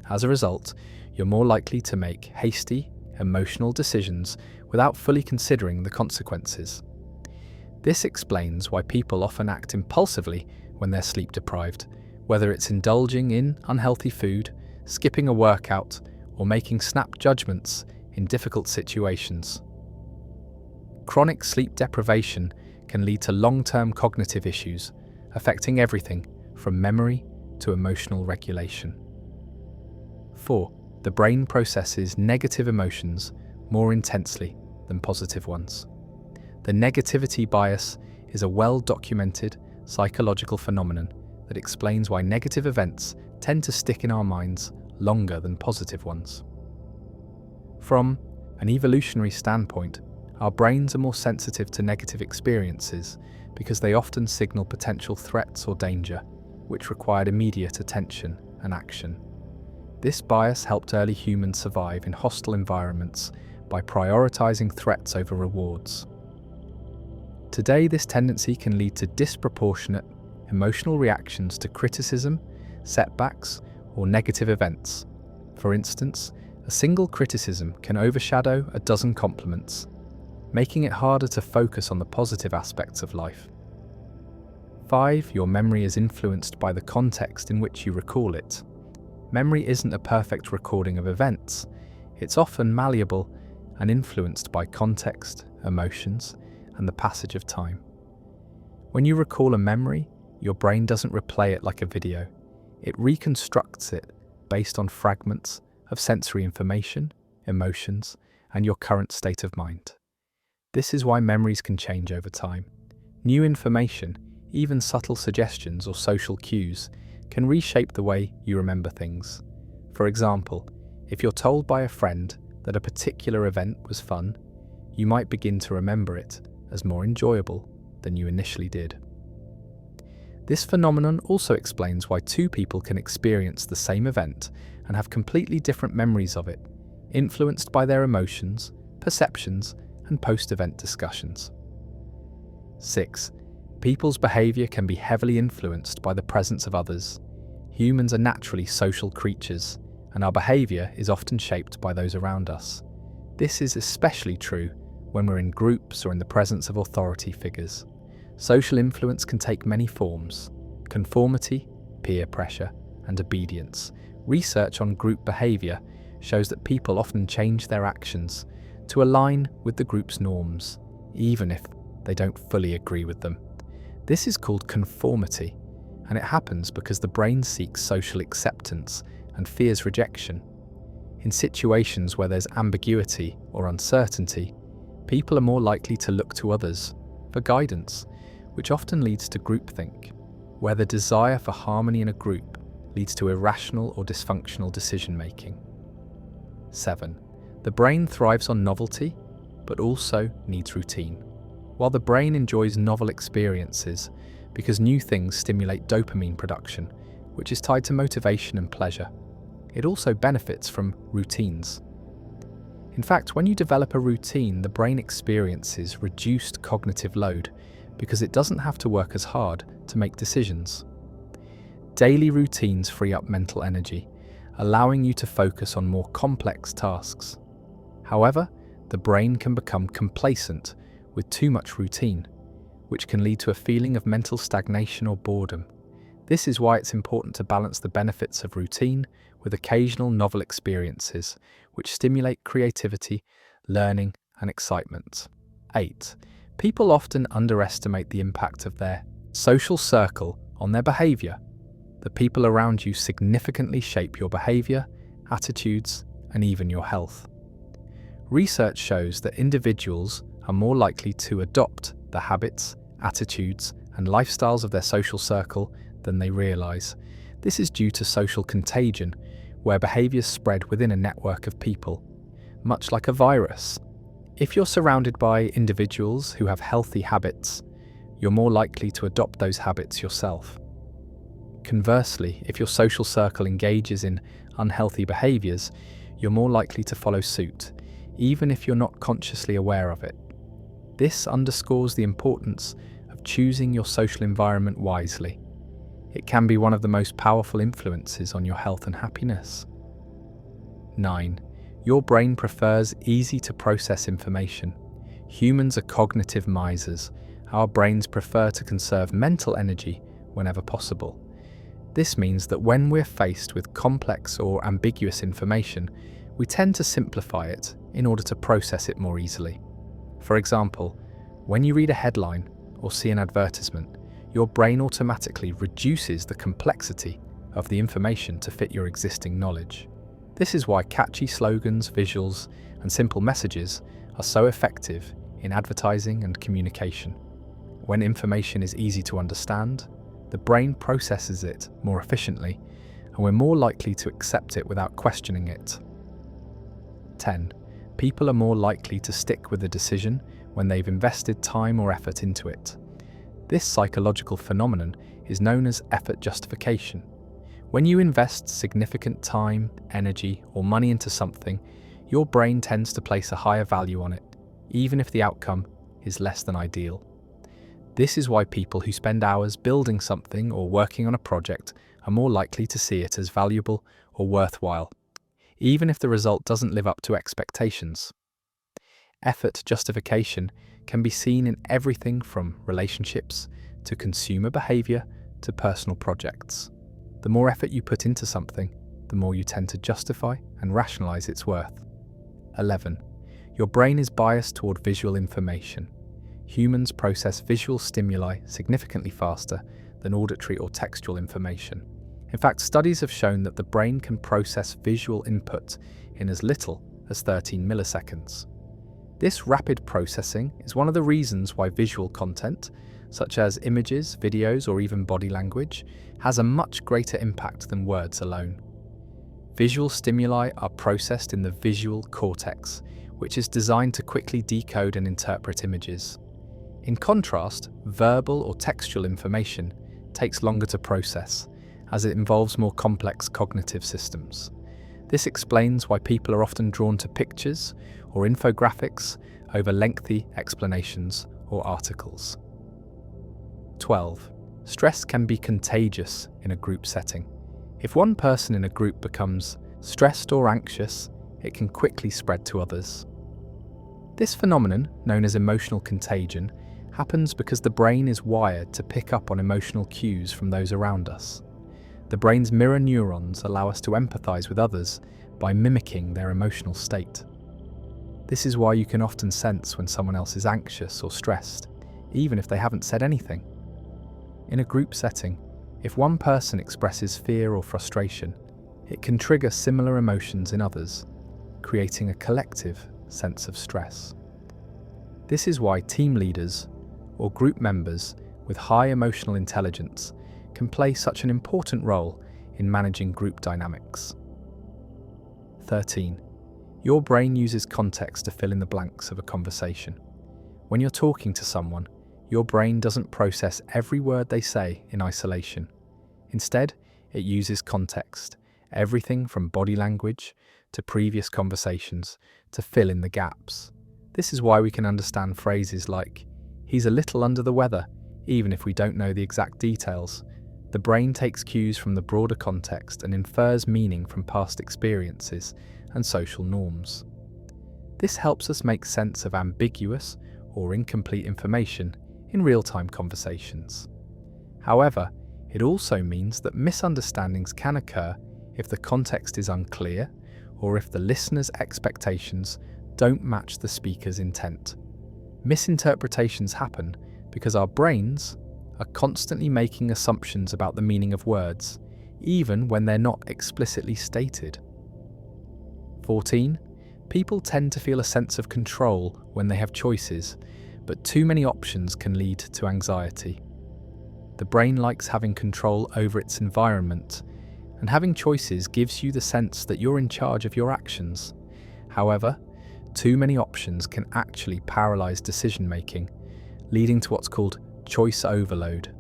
As a result, you're more likely to make hasty, emotional decisions without fully considering the consequences. This explains why people often act impulsively when they're sleep deprived, whether it's indulging in unhealthy food, skipping a workout, or making snap judgments in difficult situations. Chronic sleep deprivation can lead to long-term cognitive issues, affecting everything from memory to emotional regulation. 4. The brain processes negative emotions more intensely than positive ones. The negativity bias is a well-documented psychological phenomenon that explains why negative events tend to stick in our minds longer than positive ones. From an evolutionary standpoint, our brains are more sensitive to negative experiences because they often signal potential threats or danger, which required immediate attention and action. This bias helped early humans survive in hostile environments by prioritizing threats over rewards. Today, this tendency can lead to disproportionate emotional reactions to criticism, setbacks, or negative events. For instance, a single criticism can overshadow a dozen compliments, making it harder to focus on the positive aspects of life. 5. Your memory is influenced by the context in which you recall it. Memory isn't a perfect recording of events. It's often malleable and influenced by context, emotions, and the passage of time. When you recall a memory, your brain doesn't replay it like a video. It reconstructs it based on fragments of sensory information, emotions, and your current state of mind. This is why memories can change over time. New information, even subtle suggestions or social cues, can reshape the way you remember things. For example, if you're told by a friend that a particular event was fun, you might begin to remember it as more enjoyable than you initially did. This phenomenon also explains why two people can experience the same event and have completely different memories of it, influenced by their emotions, perceptions, and post-event discussions. 6. People's behaviour can be heavily influenced by the presence of others. Humans are naturally social creatures, and our behaviour is often shaped by those around us. This is especially true when we're in groups or in the presence of authority figures. Social influence can take many forms: conformity, peer pressure, and obedience. Research on group behaviour shows that people often change their actions to align with the group's norms, even if they don't fully agree with them. This is called conformity, and it happens because the brain seeks social acceptance and fears rejection. In situations where there's ambiguity or uncertainty, people are more likely to look to others for guidance, which often leads to groupthink, where the desire for harmony in a group leads to irrational or dysfunctional decision-making. 7. The brain thrives on novelty, but also needs routine. While the brain enjoys novel experiences because new things stimulate dopamine production, which is tied to motivation and pleasure, it also benefits from routines. In fact, when you develop a routine, the brain experiences reduced cognitive load because it doesn't have to work as hard to make decisions. Daily routines free up mental energy, allowing you to focus on more complex tasks. However, the brain can become complacent with too much routine, which can lead to a feeling of mental stagnation or boredom. This is why it's important to balance the benefits of routine with occasional novel experiences, which stimulate creativity, learning, and excitement. 8. People often underestimate the impact of their social circle on their behaviour. The people around you significantly shape your behaviour, attitudes, and even your health. Research shows that individuals are more likely to adopt the habits, attitudes, and lifestyles of their social circle than they realise. This is due to social contagion, where behaviours spread within a network of people, much like a virus. If you're surrounded by individuals who have healthy habits, you're more likely to adopt those habits yourself. Conversely, if your social circle engages in unhealthy behaviours, you're more likely to follow suit, even if you're not consciously aware of it. This underscores the importance of choosing your social environment wisely. It can be one of the most powerful influences on your health and happiness. 9. Your brain prefers easy-to-process information. Humans are cognitive misers. Our brains prefer to conserve mental energy whenever possible. This means that when we're faced with complex or ambiguous information, we tend to simplify it in order to process it more easily. For example, when you read a headline or see an advertisement, your brain automatically reduces the complexity of the information to fit your existing knowledge. This is why catchy slogans, visuals, and simple messages are so effective in advertising and communication. When information is easy to understand, the brain processes it more efficiently, and we're more likely to accept it without questioning it. 10. People are more likely to stick with a decision when they've invested time or effort into it. This psychological phenomenon is known as effort justification. When you invest significant time, energy, or money into something, your brain tends to place a higher value on it, even if the outcome is less than ideal. This is why people who spend hours building something or working on a project are more likely to see it as valuable or worthwhile, even if the result doesn't live up to expectations. Effort justification can be seen in everything from relationships to consumer behaviour to personal projects. The more effort you put into something, the more you tend to justify and rationalise its worth. 11. Your brain is biased toward visual information. Humans process visual stimuli significantly faster than auditory or textual information. In fact, studies have shown that the brain can process visual input in as little as 13 milliseconds. This rapid processing is one of the reasons why visual content, such as images, videos, or even body language, has a much greater impact than words alone. Visual stimuli are processed in the visual cortex, which is designed to quickly decode and interpret images. In contrast, verbal or textual information takes longer to process, as it involves more complex cognitive systems. This explains why people are often drawn to pictures or infographics over lengthy explanations or articles. 12. Stress can be contagious in a group setting. If one person in a group becomes stressed or anxious, it can quickly spread to others. This phenomenon, known as emotional contagion, happens because the brain is wired to pick up on emotional cues from those around us. The brain's mirror neurons allow us to empathize with others by mimicking their emotional state. This is why you can often sense when someone else is anxious or stressed, even if they haven't said anything. In a group setting, if one person expresses fear or frustration, it can trigger similar emotions in others, creating a collective sense of stress. This is why team leaders or group members with high emotional intelligence can play such an important role in managing group dynamics. 13. Your brain uses context to fill in the blanks of a conversation. When you're talking to someone, your brain doesn't process every word they say in isolation. Instead, it uses context, everything from body language to previous conversations, to fill in the gaps. This is why we can understand phrases like, "He's a little under the weather," even if we don't know the exact details. The brain takes cues from the broader context and infers meaning from past experiences and social norms. This helps us make sense of ambiguous or incomplete information in real-time conversations. However, it also means that misunderstandings can occur if the context is unclear or if the listener's expectations don't match the speaker's intent. Misinterpretations happen because our brains are constantly making assumptions about the meaning of words, even when they're not explicitly stated. 14. People tend to feel a sense of control when they have choices, but too many options can lead to anxiety. The brain likes having control over its environment, and having choices gives you the sense that you're in charge of your actions. However, too many options can actually paralyze decision-making, leading to what's called choice overload.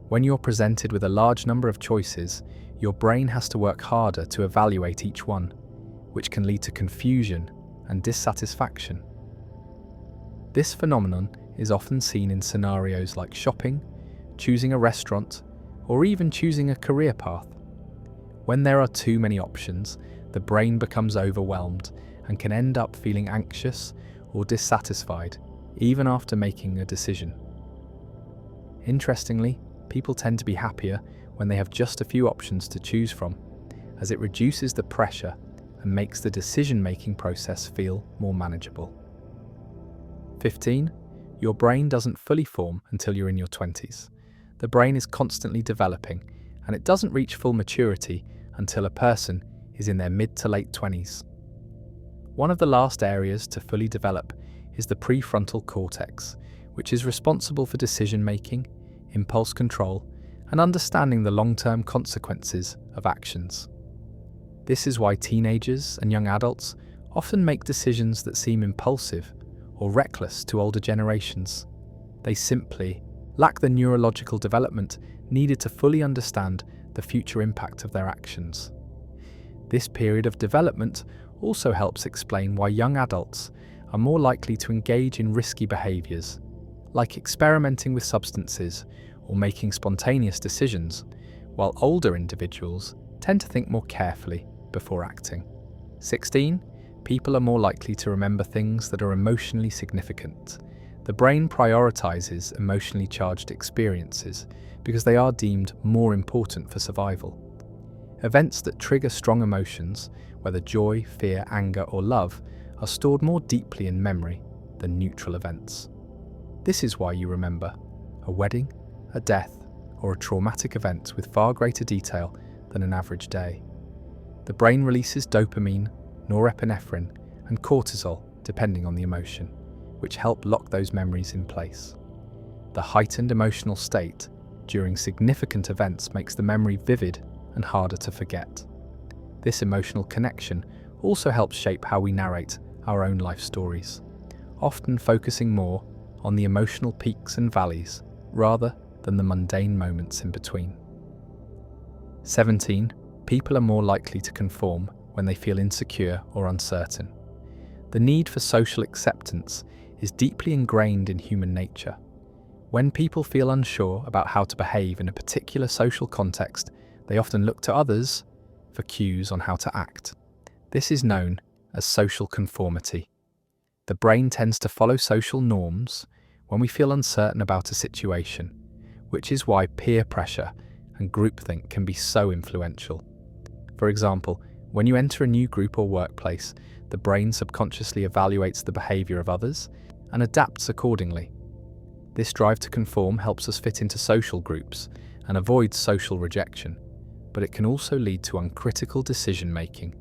When you're presented with a large number of choices, your brain has to work harder to evaluate each one, which can lead to confusion and dissatisfaction. This phenomenon is often seen in scenarios like shopping, choosing a restaurant, or even choosing a career path. When there are too many options, the brain becomes overwhelmed and can end up feeling anxious or dissatisfied, even after making a decision. Interestingly, people tend to be happier when they have just a few options to choose from, as it reduces the pressure and makes the decision-making process feel more manageable. 15. Your brain doesn't fully form until you're in your 20s. The brain is constantly developing, and it doesn't reach full maturity until a person is in their mid to late 20s. One of the last areas to fully develop is the prefrontal cortex, which is responsible for decision-making, impulse control, and understanding the long-term consequences of actions. This is why teenagers and young adults often make decisions that seem impulsive or reckless to older generations. They simply lack the neurological development needed to fully understand the future impact of their actions. This period of development also helps explain why young adults are more likely to engage in risky behaviours, like experimenting with substances or making spontaneous decisions, while older individuals tend to think more carefully before acting. 16. People are more likely to remember things that are emotionally significant. The brain prioritizes emotionally charged experiences because they are deemed more important for survival. Events that trigger strong emotions, whether joy, fear, anger, or love, are stored more deeply in memory than neutral events. This is why you remember a wedding, a death, or a traumatic event with far greater detail than an average day. The brain releases dopamine, norepinephrine, and cortisol depending on the emotion, which help lock those memories in place. The heightened emotional state during significant events makes the memory vivid and harder to forget. This emotional connection also helps shape how we narrate our own life stories, often focusing more on the emotional peaks and valleys rather than the mundane moments in between. 17. People are more likely to conform when they feel insecure or uncertain. The need for social acceptance is deeply ingrained in human nature. When people feel unsure about how to behave in a particular social context, they often look to others for cues on how to act. This is known as social conformity. The brain tends to follow social norms when we feel uncertain about a situation, which is why peer pressure and groupthink can be so influential. For example, when you enter a new group or workplace, the brain subconsciously evaluates the behavior of others and adapts accordingly. This drive to conform helps us fit into social groups and avoid social rejection, but it can also lead to uncritical decision-making,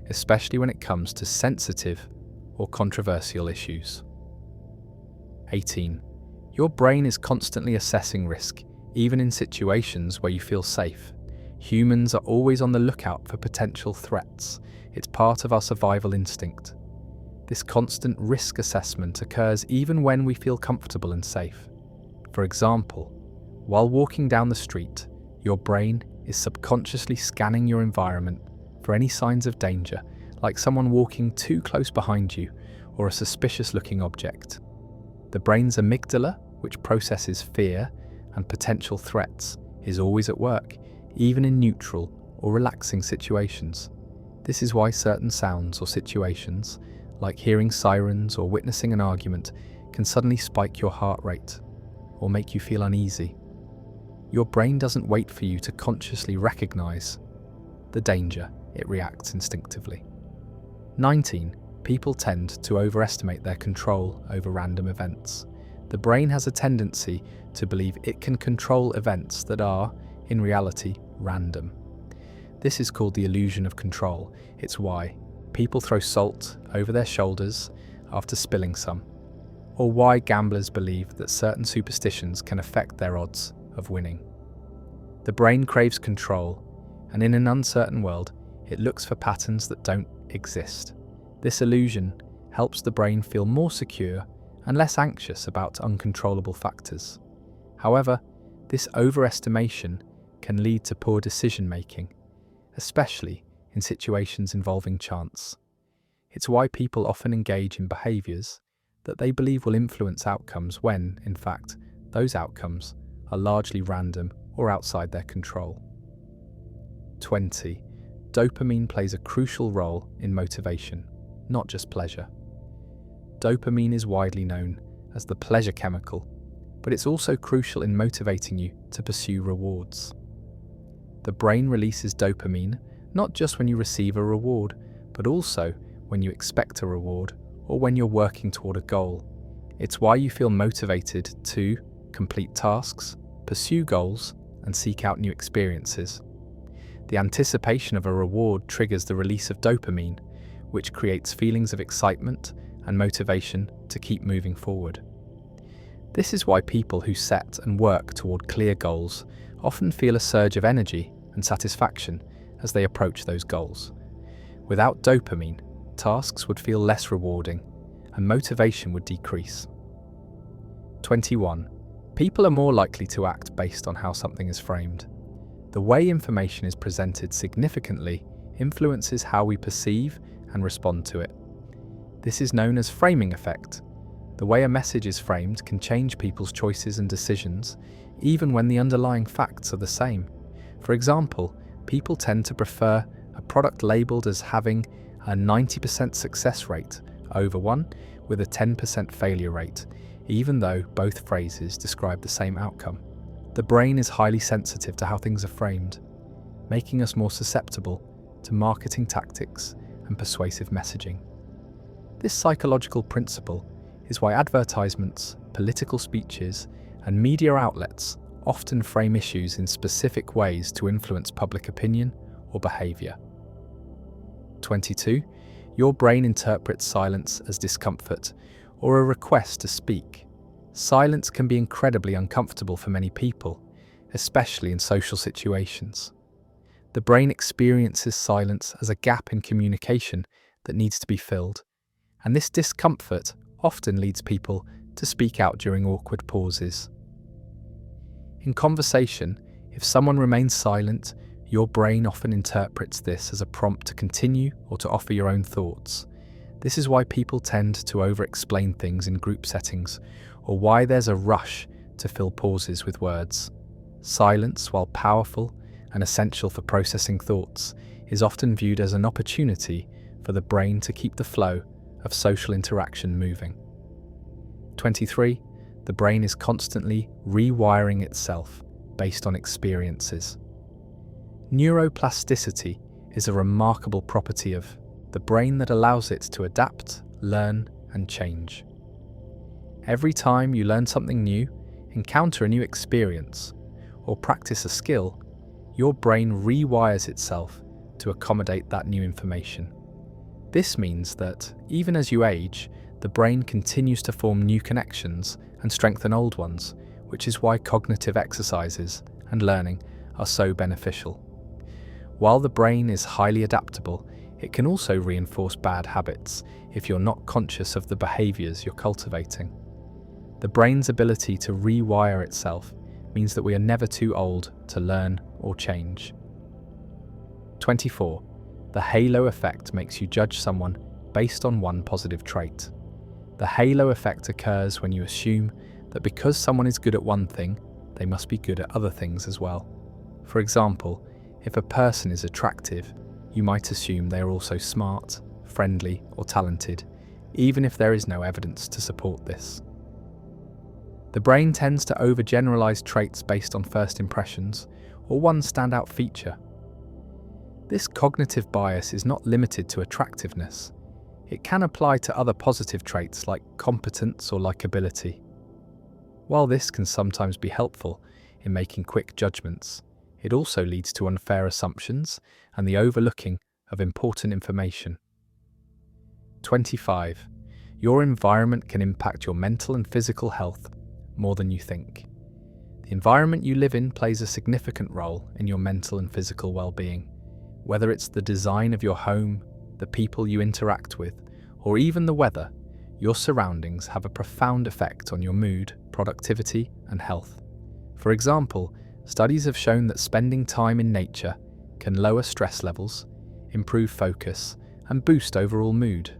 especially when it comes to sensitive or controversial issues. 18. Your brain is constantly assessing risk, even in situations where you feel safe. Humans are always on the lookout for potential threats. It's part of our survival instinct. This constant risk assessment occurs even when we feel comfortable and safe. For example, while walking down the street, your brain is subconsciously scanning your environment for any signs of danger, like someone walking too close behind you or a suspicious-looking object. The brain's amygdala, which processes fear and potential threats, is always at work, even in neutral or relaxing situations. This is why certain sounds or situations, like hearing sirens or witnessing an argument, can suddenly spike your heart rate or make you feel uneasy. Your brain doesn't wait for you to consciously recognize the danger, it reacts instinctively. 19. People tend to overestimate their control over random events. The brain has a tendency to believe it can control events that are, in reality, random. This is called the illusion of control. It's why people throw salt over their shoulders after spilling some, or why gamblers believe that certain superstitions can affect their odds of winning. The brain craves control, and in an uncertain world, it looks for patterns that don't exist. This illusion helps the brain feel more secure and less anxious about uncontrollable factors. However, this overestimation can lead to poor decision-making, especially in situations involving chance. It's why people often engage in behaviours that they believe will influence outcomes when, in fact, those outcomes are largely random or outside their control. 20. Dopamine plays a crucial role in motivation, not just pleasure. Dopamine is widely known as the pleasure chemical, but it's also crucial in motivating you to pursue rewards. The brain releases dopamine not just when you receive a reward, but also when you expect a reward or when you're working toward a goal. It's why you feel motivated to complete tasks, pursue goals, and seek out new experiences. The anticipation of a reward triggers the release of dopamine, which creates feelings of excitement and motivation to keep moving forward. This is why people who set and work toward clear goals often feel a surge of energy and satisfaction as they approach those goals. Without dopamine, tasks would feel less rewarding and motivation would decrease. 21. People are more likely to act based on how something is framed. The way information is presented significantly influences how we perceive and respond to it. This is known as framing effect. The way a message is framed can change people's choices and decisions, even when the underlying facts are the same. For example, people tend to prefer a product labeled as having a 90% success rate over one with a 10% failure rate, even though both phrases describe the same outcome. The brain is highly sensitive to how things are framed, making us more susceptible to marketing tactics and persuasive messaging. This psychological principle is why advertisements, political speeches, and media outlets often frame issues in specific ways to influence public opinion or behaviour. 22. Your brain interprets silence as discomfort or a request to speak. Silence can be incredibly uncomfortable for many people, especially in social situations. The brain experiences silence as a gap in communication that needs to be filled, and this discomfort often leads people to speak out during awkward pauses. In conversation, if someone remains silent, your brain often interprets this as a prompt to continue or to offer your own thoughts. This is why people tend to over-explain things in group settings, or why there's a rush to fill pauses with words. Silence, while powerful and essential for processing thoughts, is often viewed as an opportunity for the brain to keep the flow of social interaction moving. 23. The brain is constantly rewiring itself based on experiences. Neuroplasticity is a remarkable property of the brain that allows it to adapt, learn, and change. Every time you learn something new, encounter a new experience, or practice a skill, your brain rewires itself to accommodate that new information. This means that, even as you age, the brain continues to form new connections and strengthen old ones, which is why cognitive exercises and learning are so beneficial. While the brain is highly adaptable, it can also reinforce bad habits if you're not conscious of the behaviours you're cultivating. The brain's ability to rewire itself means that we are never too old to learn or change. 24. The halo effect makes you judge someone based on one positive trait. The halo effect occurs when you assume that because someone is good at one thing, they must be good at other things as well. For example, if a person is attractive, you might assume they are also smart, friendly, or talented, even if there is no evidence to support this. The brain tends to overgeneralize traits based on first impressions or one standout feature. This cognitive bias is not limited to attractiveness. It can apply to other positive traits like competence or likability. While this can sometimes be helpful in making quick judgments, it also leads to unfair assumptions and the overlooking of important information. 25. Your environment can impact your mental and physical health more than you think. The environment you live in plays a significant role in your mental and physical well-being. Whether it's the design of your home, the people you interact with, or even the weather, your surroundings have a profound effect on your mood, productivity, and health. For example, studies have shown that spending time in nature can lower stress levels, improve focus, and boost overall mood.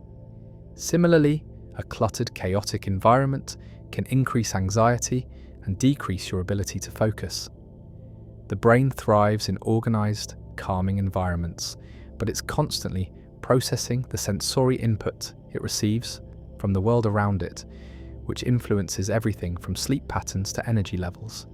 Similarly, a cluttered, chaotic environment can increase anxiety and decrease your ability to focus. The brain thrives in organized, calming environments, but it's constantly processing the sensory input it receives from the world around it, which influences everything from sleep patterns to energy levels.